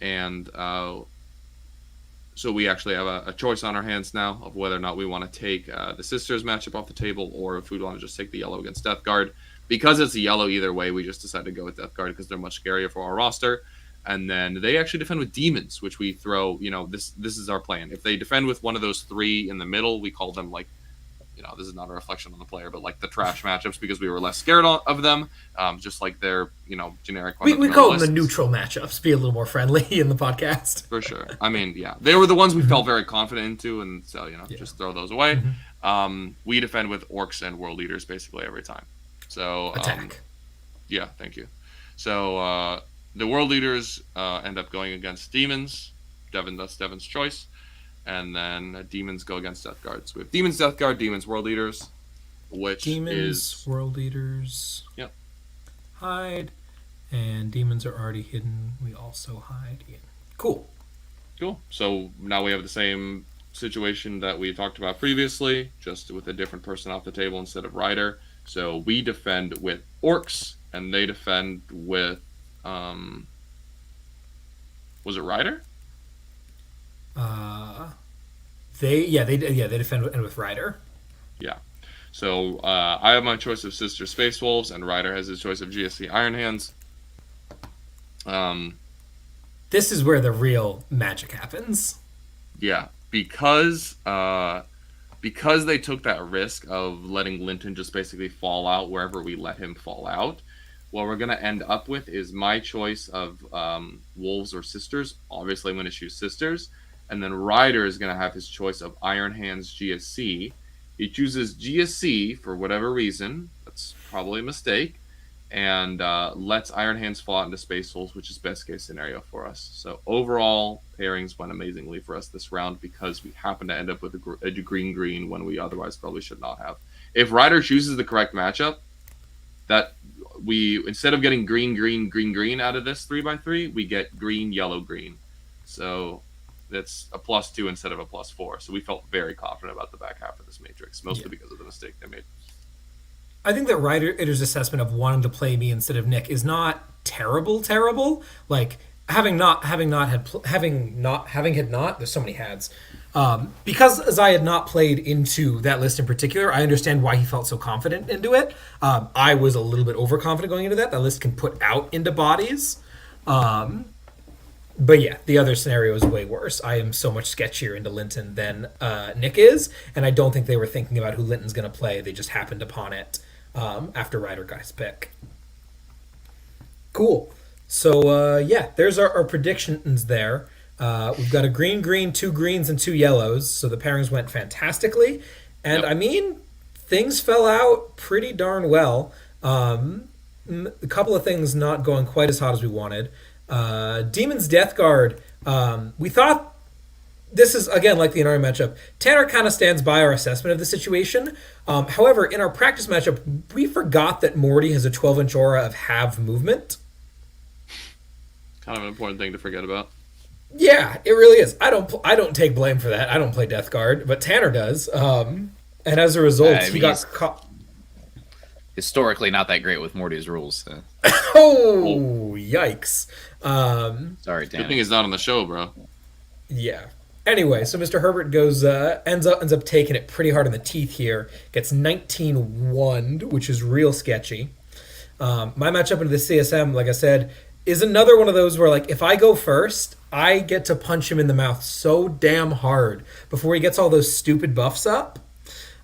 and so we actually have a choice on our hands now of whether or not we want to take the Sisters matchup off the table, or if we want to just take the yellow against Death Guard. Because it's a yellow either way, we just decided to go with Death Guard because they're much scarier for our roster. And then they actually defend with demons, which we throw, this is our plan. If they defend with one of those three in the middle, we call them this is not a reflection on the player, but like the trash matchups, because we were less scared of them, just like their, generic. We call them the neutral matchups, be a little more friendly in the podcast. For sure. I mean, yeah, they were the ones we felt very confident into, and so, just throw those away. We defend with orcs and world leaders basically every time. So attack. Yeah, thank you. So the world leaders end up going against demons. That's Devin's choice. And then demons go against Death Guard. So we have demons, Death Guard, demons, world leaders, which demons, world leaders. Yep. Hide, and demons are already hidden. We also hide. Yeah. Cool. So now we have the same situation that we talked about previously, just with a different person off the table instead of Ryder. So we defend with orcs, and they defend with was it Ryder? They defend with Ryder. Yeah. So I have my choice of Sister Space Wolves, and Ryder has his choice of GSC Iron Hands. This is where the real magic happens. Yeah, because they took that risk of letting Linton just basically fall out wherever we let him fall out. What we're gonna end up with is my choice of Wolves or Sisters. Obviously, I'm gonna choose Sisters. And then Ryder is going to have his choice of Iron Hands GSC. He chooses GSC for whatever reason. That's probably a mistake. And lets Iron Hands fall out into Space Wolves, which is best case scenario for us. So overall, pairings went amazingly for us this round because we happened to end up with a green-green when we otherwise probably should not have. If Ryder chooses the correct matchup, that we, instead of getting green out of this 3x3, we get green, yellow, green. So that's a +2 instead of a +4. So we felt very confident about the back half of this matrix, mostly because of the mistake they made. I think that Ryder's assessment of wanting to play me instead of Nick is not terrible. Like having had not, there's so many hads. Because as I had not played into that list in particular, I understand why he felt so confident into it. I was a little bit overconfident going into that. That list can put out into bodies. But yeah, the other scenario is way worse. I am so much sketchier into Linton than Nick is, and I don't think they were thinking about who Linton's going to play. They just happened upon it after Ryder got his pick. Cool. So there's our predictions there. We've got a green, 2 greens, and 2 yellows, so the pairings went fantastically. And yep. I mean, things fell out pretty darn well. A couple of things not going quite as hot as we wanted. Demon's Death Guard, we thought this is, again, like the Inari matchup. Tanner kind of stands by our assessment of the situation. However, in our practice matchup, we forgot that Morty has a 12-inch aura of have movement. Kind of an important thing to forget about. Yeah, it really is. I don't take blame for that. I don't play Death Guard, but Tanner does. And as a result, he got caught. Historically, not that great with Morty's rules. So. Oh, yikes. Sorry, Tanner. Good thing he's not on the show, bro. Yeah. Anyway, so Mr. Herbert goes ends up taking it pretty hard in the teeth here. Gets 19-1, which is real sketchy. My matchup into the CSM, like I said, is another one of those where, like, if I go first, I get to punch him in the mouth so damn hard before he gets all those stupid buffs up.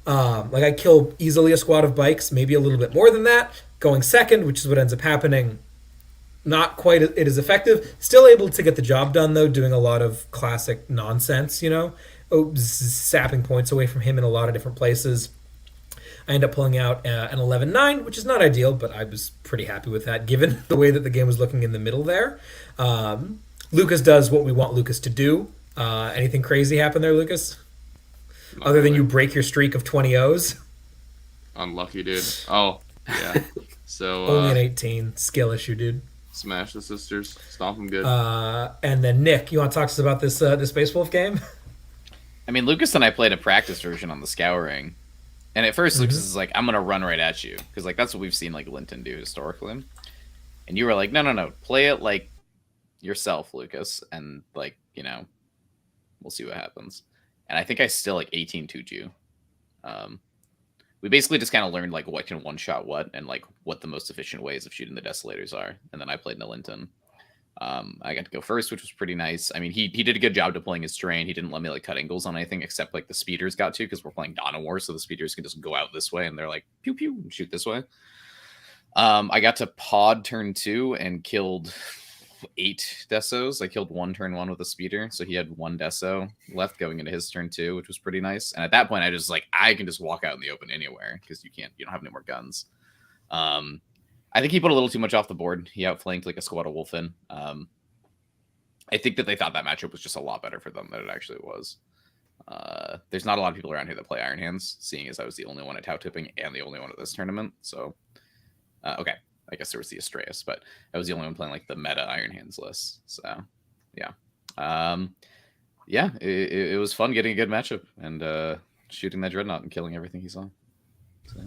Like, I kill easily a squad of bikes, maybe a little bit more than that. Going second, which is what ends up happening, not quite it is effective. Still able to get the job done, though, doing a lot of classic nonsense, sapping points away from him in a lot of different places. I end up pulling out an 11-9, which is not ideal, but I was pretty happy with that given the way that the game was looking in the middle there. Lucas does what we want Lucas to do. Anything crazy happen there, Lucas? Not Other than really. you break your streak of 20 O's? Unlucky, dude. Oh, yeah. So, Only an 18. Skill issue, dude. smash the sisters. Stomp them good. And then Nick, you want to talk to us about this Space Wolf game? I mean, Lucas and I played a practice version on the Scouring, and at first Lucas is like, "I'm gonna run right at you," because like that's what we've seen like Linton do historically, and you were like, "No, play it like yourself, Lucas, and like we'll see what happens." And I think I still like 18-2'd you. We basically just kind of learned like what can one shot what and like what the most efficient ways of shooting the Desolators are, and then I played Linton. I got to go first, which was pretty nice. I mean, he did a good job deploying his terrain. He didn't let me like cut angles on anything except like the speeders got to, because we're playing Dawn of War, so the speeders can just go out this way and they're like pew pew and shoot this way. I got to pod turn 2 and killed 8 desos. I killed 1 turn 1 with a speeder, so he had 1 deso left going into his turn 2, which was pretty nice. And at that point, I just like I can just walk out in the open anywhere because you don't have any more guns. I think he put a little too much off the board. He outflanked like a squad of Wolfen. I think that they thought that matchup was just a lot better for them than it actually was. There's not a lot of people around here that play Iron Hands, seeing as I was the only one at Tau Tipping and the only one at this tournament. So, okay, I guess there was the Astreus, but I was the only one playing like the meta Iron Hands list. So, yeah. It was fun getting a good matchup and shooting that Dreadnought and killing everything he saw. So.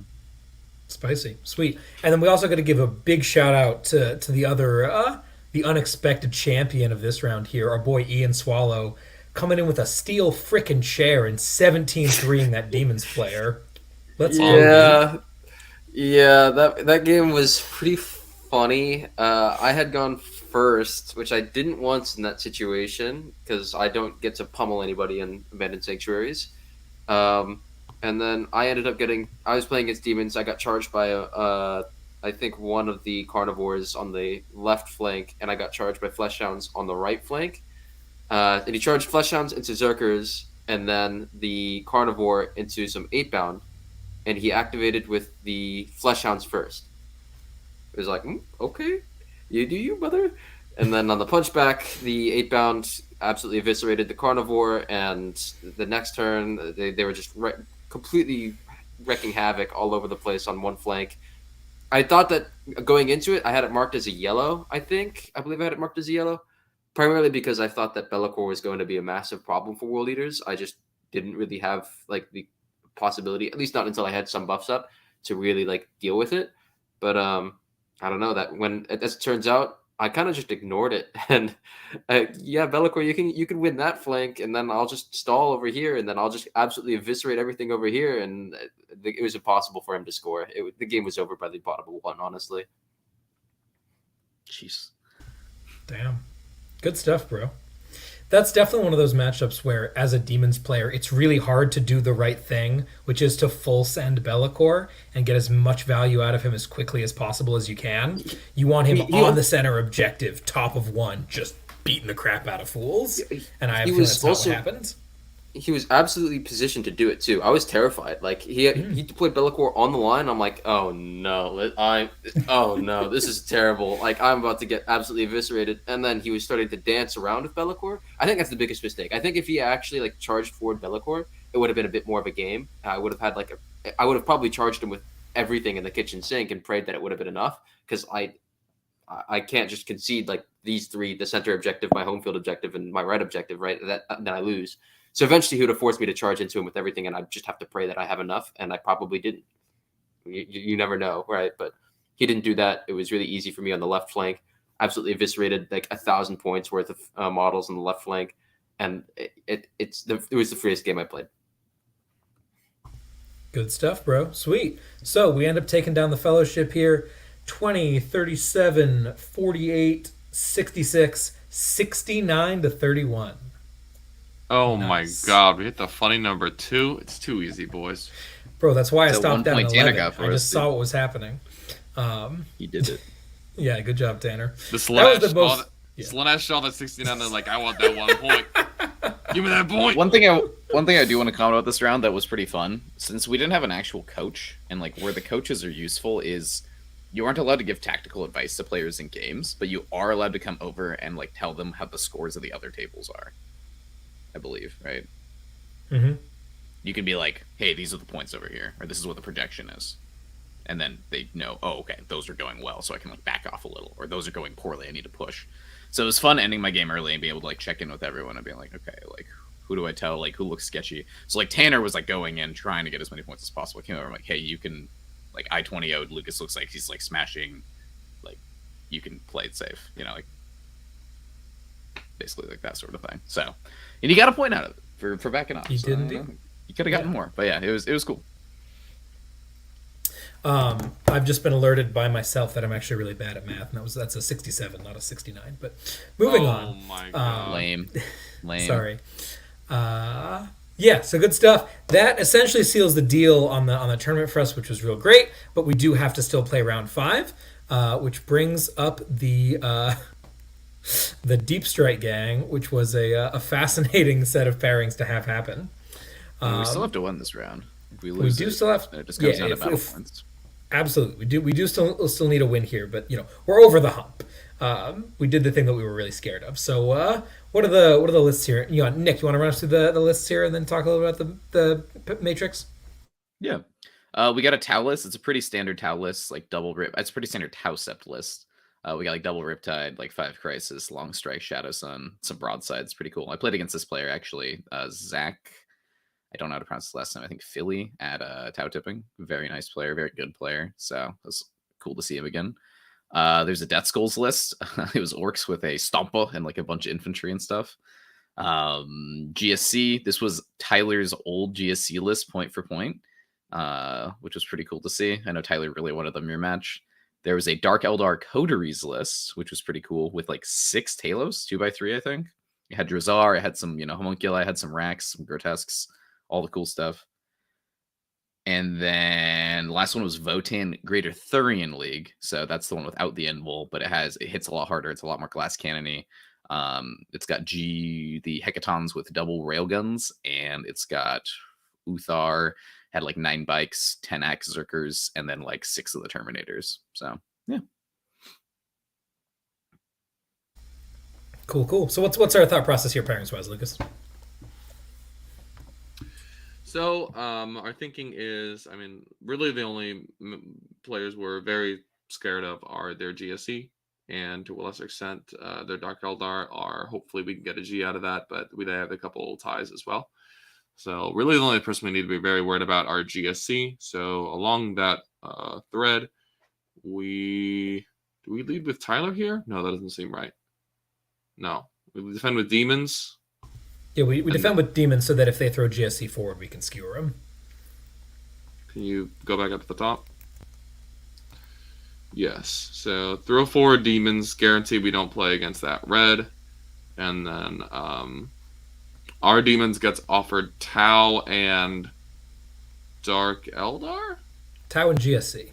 Spicy. Sweet. And then we also got to give a big shout out to the other, the unexpected champion of this round here, our boy Ian Swallow, coming in with a steel frickin' chair and 17-3ing that Demons player. Let's Yeah, that game was pretty funny. I had gone first, which I didn't once in that situation because I don't get to pummel anybody in Abandoned Sanctuaries. And then I ended up I was playing against Demons. I got charged by I think one of the Carnivores on the left flank, and I got charged by Fleshhounds on the right flank. And he charged Fleshhounds into Zerkers, and then the Carnivore into some 8-bound, and he activated with the Fleshhounds first. It was like, okay, you do you, brother. And then on the punchback, the 8-bound absolutely eviscerated the Carnivore, and the next turn, they were just completely wrecking havoc all over the place on one flank. I thought that going into it, I had it marked as a yellow, I believe I had it marked as a yellow, primarily because I thought that Be'lakor was going to be a massive problem for World Eaters. I just didn't really have like the possibility, at least not until I had some buffs up, to really like deal with it. But I don't know, that when, as it turns out, I kind of just ignored it, and Be'lakor, you can win that flank, and then I'll just stall over here, and then I'll just absolutely eviscerate everything over here, and it was impossible for him to score. The game was over by the bottom of 1, honestly. Jeez. Damn. Good stuff, bro. That's definitely one of those matchups where, as a Demons player, it's really hard to do the right thing, which is to full send Be'lakor and get as much value out of him as quickly as possible as you can. You want him on the center objective, top of 1, just beating the crap out of fools. And I have a feeling that's not what happens. He was absolutely positioned to do it too. I was terrified. Like he deployed Be'lakor on the line. I'm like, oh no, this is terrible. Like I'm about to get absolutely eviscerated. And then he was starting to dance around with Be'lakor. I think that's the biggest mistake. I think if he actually like charged forward Be'lakor, it would have been a bit more of a game. I would have probably charged him with everything in the kitchen sink and prayed that it would have been enough, because I can't just concede like these 3, the center objective, my home field objective, and my right objective, right? That I lose. So eventually he would have forced me to charge into him with everything, and I just have to pray that I have enough, and I probably didn't. You never know, right? But he didn't do that. It was really easy for me on the left flank. Absolutely eviscerated like 1,000 points worth of models on the left flank, and it was the freest game I played. Good stuff, bro. Sweet. So we end up taking down the Fellowship here, 20, 37, 48, 66, 69-31. Oh Nice. my god, we hit the funny number 2. It's too easy, boys. Bro, that's why I So stopped down 1 at point Tanner 11. got for I us, just saw dude. what was happening. He did it. Yeah, good job, Tanner. The That was the Slanesh most... saw that 69, they're like, I want that 1 point. Give me that point. One thing I do want to comment about this round that was pretty fun, since we didn't have an actual coach, and like where the coaches are useful is you aren't allowed to give tactical advice to players in games, but you are allowed to come over and like tell them how the scores of the other tables are. I believe, right? Mm-hmm. You can be like, hey, these are the points over here, or this is what the projection is. And then they know, oh, okay, those are going well, so I can like back off a little, or those are going poorly, I need to push. So it was fun ending my game early and being able to like check in with everyone and being like, okay, like who do I tell? Like who looks sketchy? So like Tanner was like going in trying to get as many points as possible. I came over, I'm like, hey, you can like I-20'd Lucas looks like he's like smashing, like you can play it safe, you know, like basically like that sort of thing. So, and you got a point out of it for backing off. You so, did you indeed. know, you could have gotten more, but yeah, it was cool. I've just been alerted by myself that I'm actually really bad at math, and that's a 67, not a 69. But moving on. Oh my god. Lame. Sorry. Yeah, so good stuff. That essentially seals the deal on the tournament for us, which was real great. But we do have to still play round 5, which brings up the Deep Strike Gang, which was a fascinating set of pairings to have happen. We still have to win this round. If we lose, do still have. it just comes down to battle if, points. Absolutely, we do still need a win here, but we're over the hump. We did the thing that we were really scared of. So what are the lists here? Nick, you want to run us through the lists here and then talk a little about the matrix? Yeah, we got a Tau list. It's a pretty standard Tau list, like double rip. It's a pretty standard Tau sept list. We got like double Riptide, like 5 Crisis, Long Strike, Shadow Sun, some broadsides. Pretty cool. I played against this player actually, Zach. I don't know how to pronounce his last name. I think Philly at Tau Tipping. Very nice player, very good player. So it was cool to see him again. There's a Death Skulls list. It was Orcs with a Stompa and like a bunch of infantry and stuff. GSC. This was Tyler's old GSC list, point for point, which was pretty cool to see. I know Tyler really wanted the mirror match. There was a Dark Eldar Coteries list, which was pretty cool, with like 6 Talos, 2x3, I think. It had Drazar, it had some, homunculi, it had some Racks, some Grotesques, all the cool stuff. And then the last one was Votan Greater Thurian League. So that's the one without the invul, but it hits a lot harder. It's a lot more glass cannony. It's got the Hecatons with double railguns, and it's got Uthar, had like 9 bikes, 10 Axzerkers, and then like 6 of the Terminators. So yeah. Cool. So what's our thought process here, pairings wise, Lucas? So our thinking is, really the only players we're very scared of are their GSE, and to a lesser extent, their Dark Eldar are. Hopefully we can get a G out of that, but they have a couple ties as well. So really the only person we need to be very worried about are GSC. So along that thread, do we lead with Tyler here? No, that doesn't seem right. No, we defend with demons. Yeah, we defend with demons so that if they throw GSC forward, we can skewer them. Can you go back up to the top? Yes. So throw forward demons. Guarantee we don't play against that red. And then our demons gets offered Tau and Dark Eldar? Tau and GSC.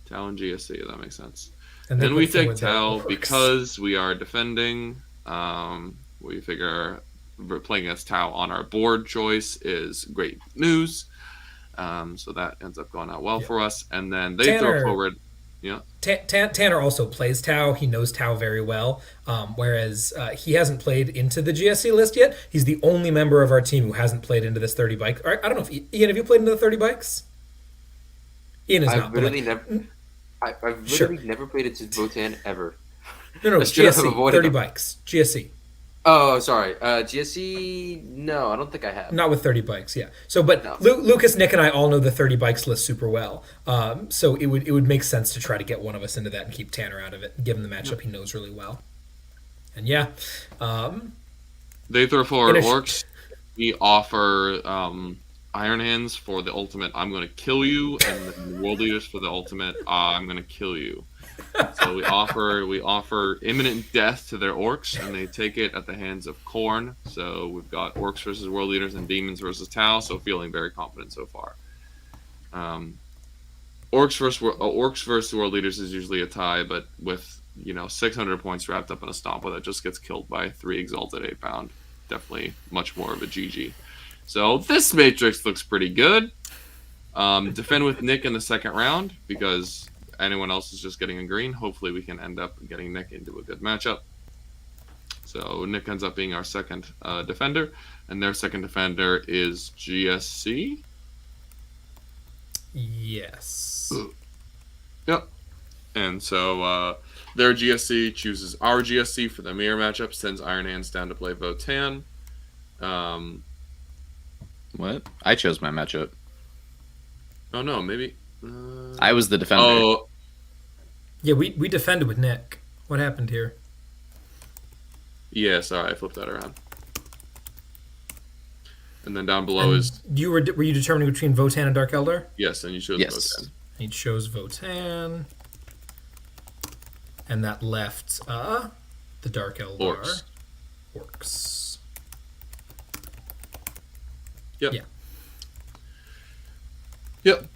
Tau and GSC, that makes sense. And then we take Tau because we are defending. We figure playing against Tau on our board choice is great news. So that ends up going out well for us. And then they throw forward. Yeah. Tanner also plays Tau. He knows Tau very well, whereas he hasn't played into the GSC list yet. He's the only member of our team who hasn't played into this 30 bike. I don't know if Ian, have you played into the 30 bikes? Ian is not. I've literally never played it to Votan ever. No, GSC, 30 bikes. GSC. Oh, sorry. GSC, no, I don't think I have. Not with 30 bikes, yeah. So, but no. Lucas, Nick, and I all know the 30 bikes list super well. So it would make sense to try to get one of us into that and keep Tanner out of it, give him the matchup he knows really well. And yeah. They throw forward Orcs. We offer Iron Hands for the ultimate, I'm going to kill you, and the World Leaders for the ultimate, I'm going to kill you. So we offer imminent death to their Orcs, and they take it at the hands of Khorne. So we've got Orcs versus World Leaders and Demons versus Tau, so feeling very confident so far. Orcs versus World Leaders is usually a tie, but with 600 points wrapped up in a Stompa that just gets killed by 3 Exalted 8-pound, definitely much more of a GG. So this matrix looks pretty good. Defend with Nick in the second round because anyone else is just getting a green. Hopefully we can end up getting Nick into a good matchup. So Nick ends up being our second defender, and their second defender is GSC. Yes. Yep. And so their GSC chooses our GSC for the mirror matchup, sends Iron Hands down to play Votan. What? I chose my matchup. Oh no, maybe I was the defender. Oh, Yeah, we defended with Nick. What happened here? yeah. Sorry, I flipped that around. And then down below is You were you determining between Votan and Dark Eldar? yes, and you chose Yes. Votan. He chose Votan, and that left the Dark Eldar. Orcs. Yep. Yeah. Yep.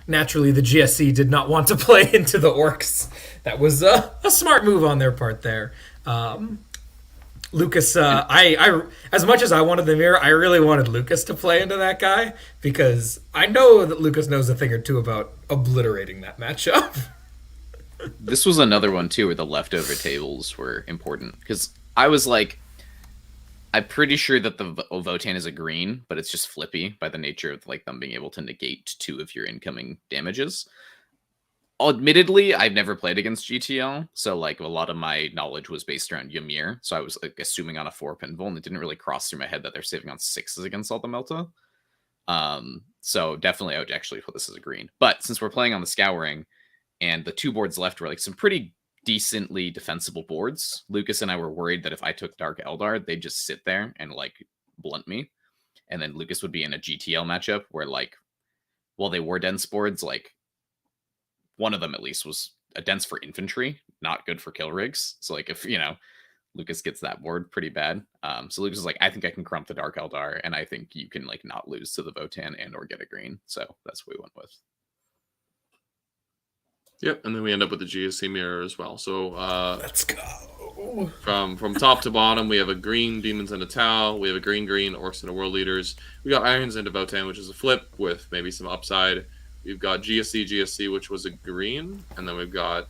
Naturally, the GSC did not want to play into the Orcs. That was a smart move on their part there. Lucas, I as much as I wanted the mirror, I really wanted Lucas to play into that guy because I know that Lucas knows a thing or two about obliterating that matchup. This was another one too where the leftover tables were important because I was like, I'm pretty sure that the Votan is a green, but it's just flippy by the nature of like them being able to negate 2 of your incoming damages. Admittedly, I've never played against GTL, so like a lot of my knowledge was based around Ymir. So I was like assuming on a 4 pinball, and it didn't really cross through my head that they're saving on 6s against all the Melta. So definitely I would actually put this as a green. But since we're playing on the Scouring, and the 2 boards left were like some pretty decently defensible boards, Lucas and I were worried that if I took Dark Eldar, they'd just sit there and like blunt me. And then Lucas would be in a GTL matchup where like, while they were dense boards, like one of them at least was a dense for infantry, not good for kill rigs. So like if, Lucas gets that board pretty bad. So Lucas is like, I think I can crump the Dark Eldar, and I think you can like not lose to the Votan and or get a green. So that's what we went with. Yep, and then we end up with the GSC mirror as well. So Let's go. from top to bottom, we have a green Demons and a Tau. We have a green Orcs and a World Leaders. We got Irons into Votan, which is a flip with maybe some upside. We've got GSC, which was a green, and then we've got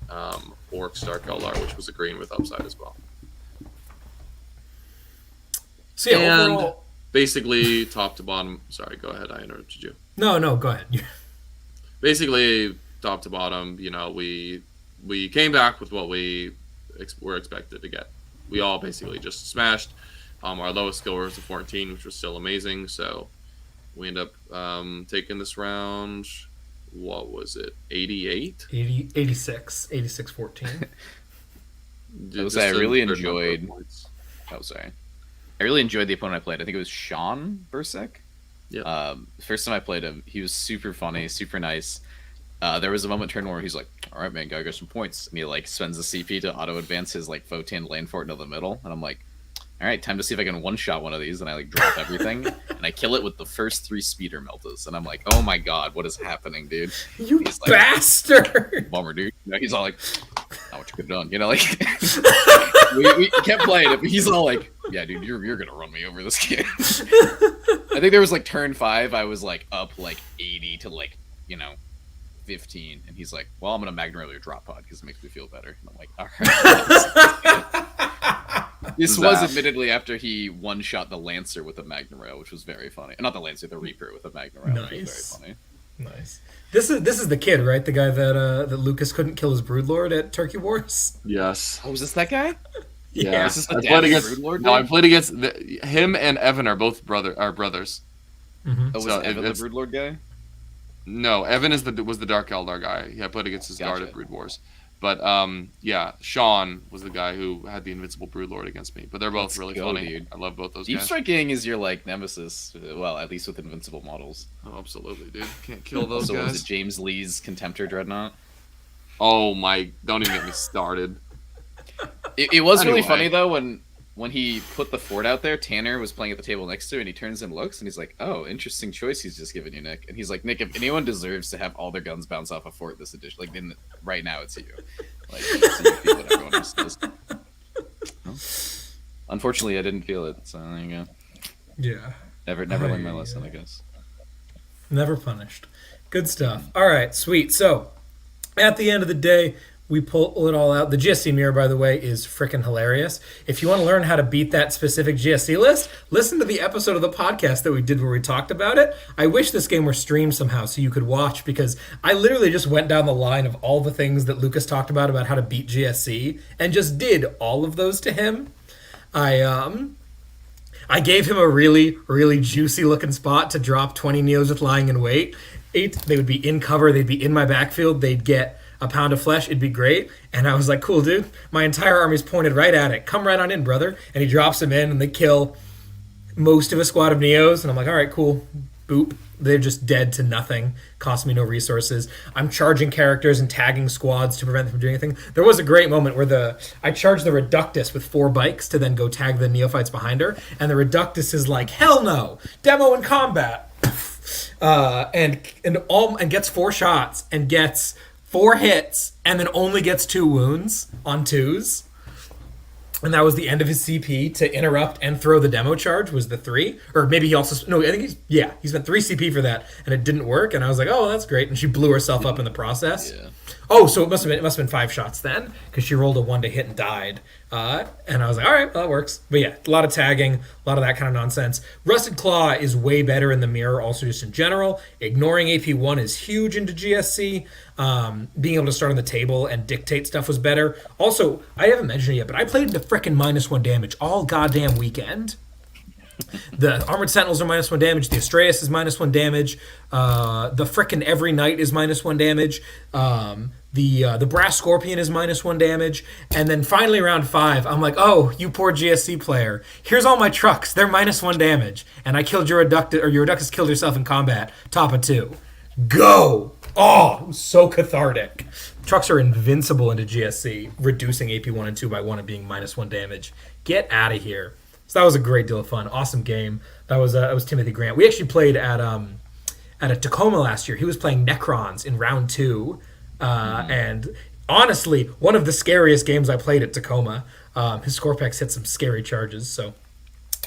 Orcs Dark Eldar, which was a green with upside as well. So yeah, And overall, basically top to bottom. Sorry, go ahead. I interrupted you. no, go ahead. Basically, top to bottom, we came back with what we were expected to get. We all basically just smashed. Our lowest skill was a 14, which was still amazing. So we end up taking this round. What was it? 88? 86, 14. I really enjoyed. Oh, sorry. I really enjoyed the opponent I played. I think it was Sean Bursek. Yeah. First time I played him, he was super funny, super nice. There was a moment turn where he's like, "All right, man, gotta get some points," and he like spends the CP to auto advance his like Votan lane fort into the middle, and I'm like, "All right, time to see if I can one shot one of these," and I like drop everything and I kill it with the first 3 speeder meltas, and I'm like, "Oh my god, what is happening, dude?" You He's like, bastard! Bummer, dude. He's all like, "Not what you could have done," like. we kept playing it, but he's all like, "Yeah, dude, you're gonna run me over this game." I think there was like turn 5, I was like up like 80 to like 15, and he's like, "Well, I'm gonna Magna your drop pod because it makes me feel better." And I'm like, "All right." This was admittedly after he one shot the Lancer with a Magna Rail, which was very funny. Not the Lancer, the Reaper with a Magna Rail, which was very funny. Nice. This is the kid, right? The guy that Lucas couldn't kill his Broodlord at Turkey Wars. Yes. Oh, is this that guy? Yeah. Is this the I dad played of against. Broodlord, No, I dude? played against him and Evan are both brothers. Mm-hmm. Oh, was So Evan the it's- Broodlord guy? No, Evan was the Dark Eldar guy. I played against his guard at Brood Wars. But yeah, Sean was the guy who had the invincible Broodlord against me. But they're both really funny. Dude. I love both those Deep guys. striking is your like nemesis. Well, at least with invincible models. Oh, absolutely, dude. Can't kill those So was guys. it James Lee's Contemptor Dreadnought? Oh my! Don't even get me started. It was really Anyway. funny though when he put the fort out there. Tanner was playing at the table next to him, and he turns and looks, and he's like, "Oh, interesting choice he's just given you, Nick." And he's like, "Nick, if anyone deserves to have all their guns bounce off a fort this edition, like right now, it's you. Like, so you feel what everyone else does." Unfortunately, I didn't feel it, so there you go. Yeah. Never learned my lesson, I guess. Never punished. Good stuff. All right, sweet. So, at the end of the day, we pull it all out. The GSC mirror, by the way, is freaking hilarious. If you want to learn how to beat that specific GSC list, listen to the episode of the podcast that we did where we talked about it. I wish this game were streamed somehow so you could watch, because I literally just went down the line of all the things that Lucas talked about how to beat GSC, and just did all of those to him. I gave him a really, really juicy looking spot to drop 20 Neos with lying in wait. They would be in cover. They'd be in my backfield. They'd get a pound of flesh. It'd be great. And I was like, cool, dude. My entire army's pointed right at it. Come right on in, brother. And he drops them in, and they kill most of a squad of Neos. And I'm like, all right, cool. Boop. They're just dead to nothing. Cost me no resources. I'm charging characters and tagging squads to prevent them from doing anything. There was a great moment where I charged the Reductus with 4 bikes to then go tag the Neophytes behind her. And the Reductus is like, hell no. Demo in combat. And gets 4 shots and gets 4 hits and then only gets 2 wounds on 2s. And that was the end of his CP to interrupt and throw the demo charge was the 3. Or maybe he also... No, I think he spent 3 CP for that, and it didn't work. And I was like, oh, that's great. And she blew herself up in the process. Yeah. Oh, so it must have been 5 shots then, because she rolled a 1 to hit and died. And I was like, all right, well, that works. But yeah, a lot of tagging, a lot of that kind of nonsense. Rusted Claw is way better in the mirror, also just in general. Ignoring AP1 is huge into GSC. Being able to start on the table and dictate stuff was better. Also, I haven't mentioned it yet, but I played into frickin' -1 damage all goddamn weekend. The Armored Sentinels are -1 damage. The Astreus is -1 damage. The frickin' Every Knight is -1 damage. The Brass Scorpion is -1 damage. And then finally round 5, I'm like, oh, you poor GSC player. Here's all my trucks. They're -1 damage. And I killed your Reductus, or your Reductus killed yourself in combat. Top of 2. Go! Oh, it was so cathartic. Trucks are invincible into GSC, reducing AP1 and 2 by 1 and being -1 damage. Get out of here. So that was a great deal of fun. Awesome game. That was Timothy Grant. We actually played at a Tacoma last year. He was playing Necrons in round 2. And honestly, one of the scariest games I played at Tacoma. His Scorpex hit some scary charges. So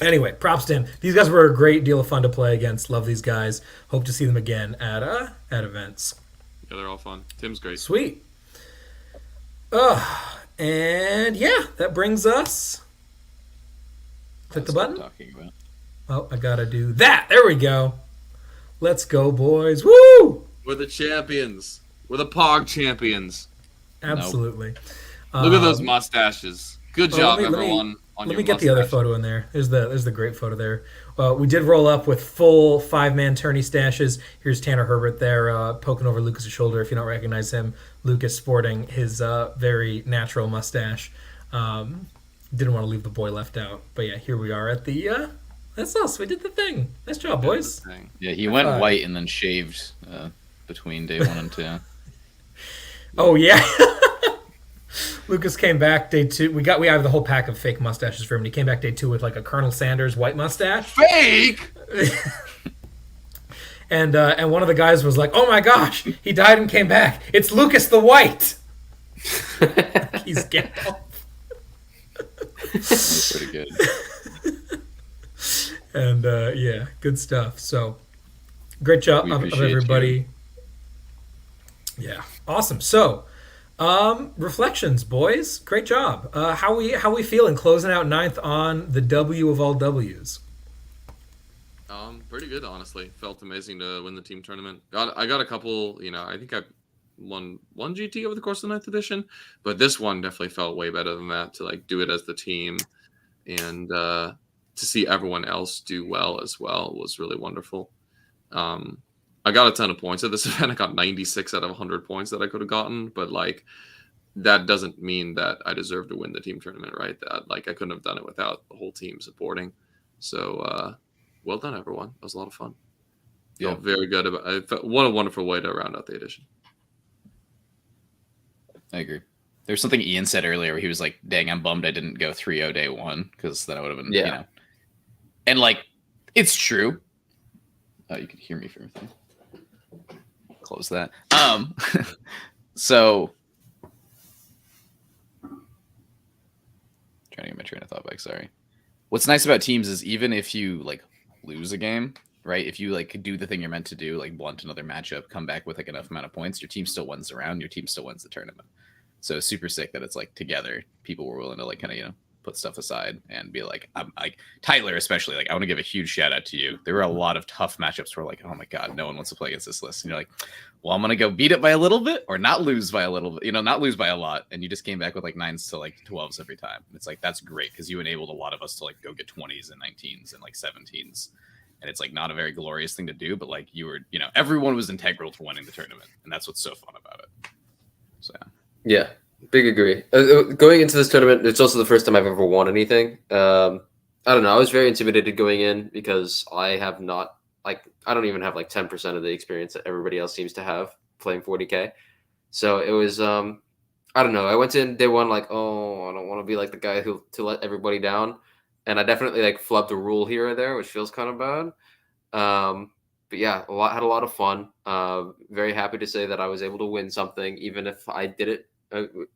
anyway, props to him. These guys were a great deal of fun to play against. Love these guys. Hope to see them again at events. Yeah, they're all fun. Tim's great. Sweet. And yeah, that brings us... Click the button. Oh, I gotta do that. There we go. Let's go, boys. Woo! We're the champions. We're the Pog champions. Absolutely. Nope. Look at those mustaches. Good job, everyone. Let me get the other photo in there. There's the great photo there. We did roll up with full 5-man tourney stashes. Here's Tanner Herbert there poking over Lucas's shoulder. If you don't recognize him, Lucas sporting his very natural mustache. Didn't want to leave the boy left out. But yeah, here we are at the... that's us. We did the thing. Nice job, boys. Yeah, he went white and then shaved between day 1 and 2. Oh, yeah. Lucas came back day 2. We have the whole pack of fake mustaches for him. And he came back day 2 with like a Colonel Sanders white mustache. Fake? And one of the guys was like, oh my gosh, he died and came back. It's Lucas the White. He's Gandalf. That's pretty good. And yeah, good stuff. So great job of everybody. You. Yeah, awesome. So reflections, boys. Great job. How we feeling closing out 9th on the W of all W's? Pretty good, honestly. Felt amazing to win the team tournament. I got a couple. I think I won one GT over the course of the 9th edition, but this one definitely felt way better than that. To like do it as the team, and to see everyone else do well as well was really wonderful. I got a ton of points at this event. I got 96 out of 100 points that I could have gotten, but like that doesn't mean that I deserve to win the team tournament, right? That like I couldn't have done it without the whole team supporting. So well done, everyone. That was a lot of fun. Felt very good about it. What a wonderful way to round out the edition. I agree. There's something Ian said earlier where he was like, dang, I'm bummed I didn't go 3-0 day 1 because then I would have been, And like, it's true. Oh, you can hear me from everything. Close that. So, trying to get my train of thought back, sorry. what's nice about teams is even if you like lose a game, right? If you like do the thing you're meant to do, like blunt another matchup, come back with like enough amount of points, your team still wins the round, your team still wins the tournament. So super sick that it's like together, people were willing to like kind of, you know, put stuff aside and be like, I'm like Tyler, especially, like I want to give a huge shout out to you. There were a lot of tough matchups where like, oh my God, no one wants to play against this list. And you're like, well, I'm going to go beat it by a little bit or not lose by a little bit, you know, not lose by a lot. And you just came back with like 9s to like 12s every time. And it's like, that's great because you enabled a lot of us to like go get 20s and 19s and like 17s. And it's like not a very glorious thing to do, but like you were, you know, everyone was integral to winning the tournament. And that's what's so fun about it. So, Yeah. Big agree. Going into this tournament, it's also the first time I've ever won anything. I don't know. I was very intimidated going in because I have not, like, I don't even have like 10% of the experience that everybody else seems to have playing 40K. So it was, I don't know. I went in day one like, oh, I don't want to be like the guy who to let everybody down, and I definitely like flubbed a rule here or there, which feels kind of bad. But yeah, had a lot of fun. Very happy to say that I was able to win something, even if I did it.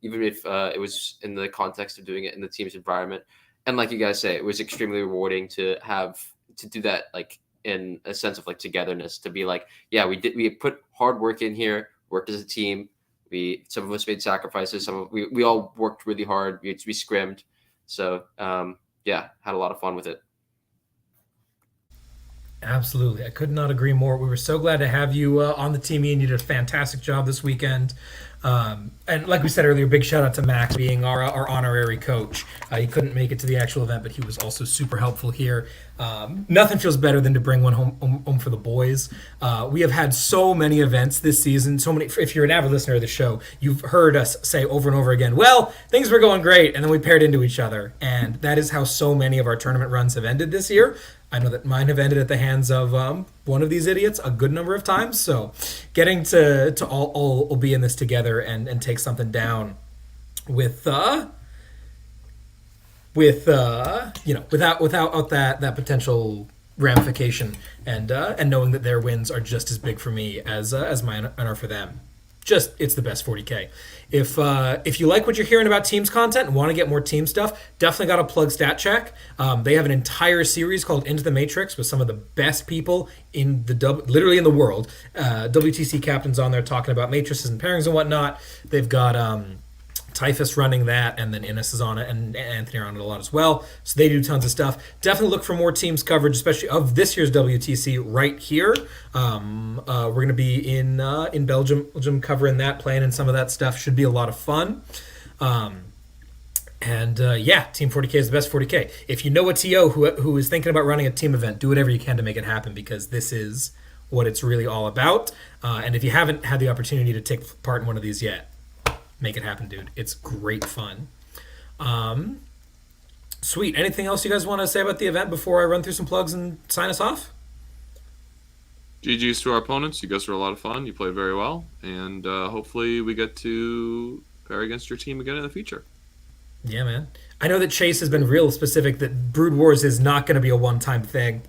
Even if it was in the context of doing it in the team's environment. And like you guys say, it was extremely rewarding to do that, like in a sense of like togetherness, to be like, yeah, we put hard work in here, worked as a team. Some of us made sacrifices. We all worked really hard. We scrimmed. So yeah, had a lot of fun with it. Absolutely. I could not agree more. We were so glad to have you on the team. Ian, you did a fantastic job this weekend. And like we said earlier, big shout out to Max being our honorary coach. He couldn't make it to the actual event, but he was also super helpful here. Nothing feels better than to bring one home for the boys. We have had so many events this season. So many. If you're an avid listener of the show, you've heard us say over and over again, well, things were going great, and then we paired into each other. And that is how so many of our tournament runs have ended this year. I know that mine have ended at the hands of one of these idiots a good number of times. So getting to all be in this together and take something down with you know, without that potential ramification and knowing that their wins are just as big for me as mine are for them. Just, it's the best 40K. If you like what you're hearing about Teams content and want to get more team stuff, definitely got to plug Stat Check. They have an entire series called Into the Matrix with some of the best people in literally in the world. WTC captains on there talking about matrices and pairings and whatnot. They've got Typhus running that, and then Innes is on it, and Anthony are on it a lot as well. So they do tons of stuff. Definitely look for more teams coverage, especially of this year's WTC right here. We're going to be in Belgium covering that, playing in some of that stuff. Should be a lot of fun. Yeah, Team 40K is the best 40K. If you know a TO who is thinking about running a team event, do whatever you can to make it happen, because this is what it's really all about. And if you haven't had the opportunity to take part in one of these yet, make it happen, dude. It's great fun. Sweet. Anything else you guys want to say about the event before I run through some plugs and sign us off? GG's to our opponents. You guys were a lot of fun. You played very well. And hopefully we get to pair against your team again in the future. Yeah, man. I know that Chase has been real specific that Brood Wars is not going to be a one-time thing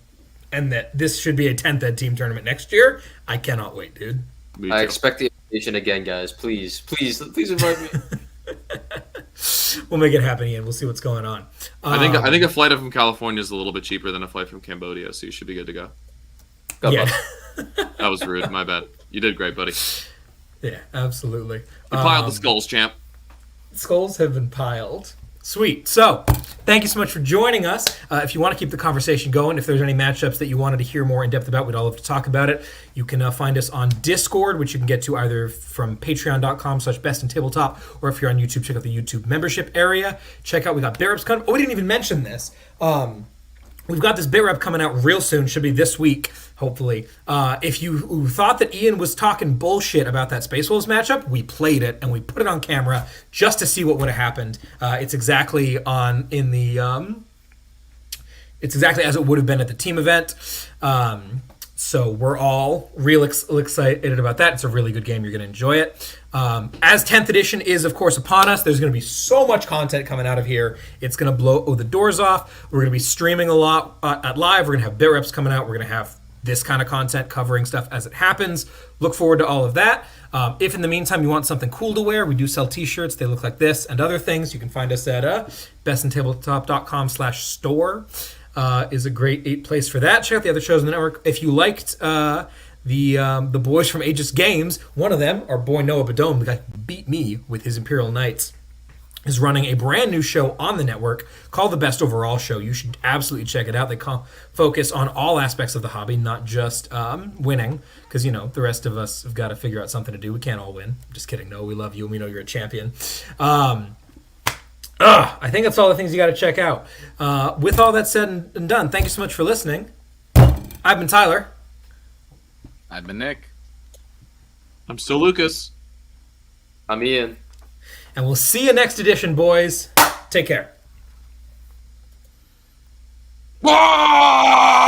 and that this should be a 10th Ed team tournament next year. I cannot wait, dude. I expect the invitation again, guys. Please invite me. We'll make it happen, Ian. We'll see what's going on. I think a flight from California is a little bit cheaper than a flight from Cambodia, so you should be good to go. Yeah. That was rude. My bad. You did great, buddy. Yeah, absolutely. You piled the skulls, champ. Skulls have been piled. Sweet. So, thank you so much for joining us. If you want to keep the conversation going, if there's any matchups that you wanted to hear more in depth about, we'd all love to talk about it. You can find us on Discord, which you can get to either from patreon.com/bestintabletop, or if you're on YouTube, check out the YouTube membership area. Check out, we got Bear Ups coming. Oh, we didn't even mention this. We've got this bit rep coming out real soon. Should be this week, hopefully. If you thought that Ian was talking bullshit about that Space Wolves matchup, we played it and we put it on camera just to see what would have happened. It's exactly it's exactly as it would have been at the team event. So we're all real excited about that. It's a really good game. You're going to enjoy it. As 10th edition is, of course, upon us, there's going to be so much content coming out of here. It's going to blow the doors off. We're going to be streaming a lot at live. We're going to have bit reps coming out. We're going to have this kind of content, covering stuff as it happens. Look forward to all of that. If in the meantime you want something cool to wear, we do sell t-shirts. They look like this and other things. You can find us at bestintabletop.com/store. Is a great place for that. Check out the other shows on the network. If you liked the boys from Aegis Games, one of them, our boy Noah Badome, the guy who beat me with his Imperial Knights, is running a brand new show on the network called The Best Overall Show. You should absolutely check it out. They focus on all aspects of the hobby, not just winning, because, you know, the rest of us have got to figure out something to do. We can't all win. Just kidding. No, we love you, and we know you're a champion. I think that's all the things you got to check out. With all that said and done, thank you so much for listening. I've been Tyler. I've been Nick. I'm still Lucas. I'm Ian. And we'll see you next edition, boys. Take care. Whoa!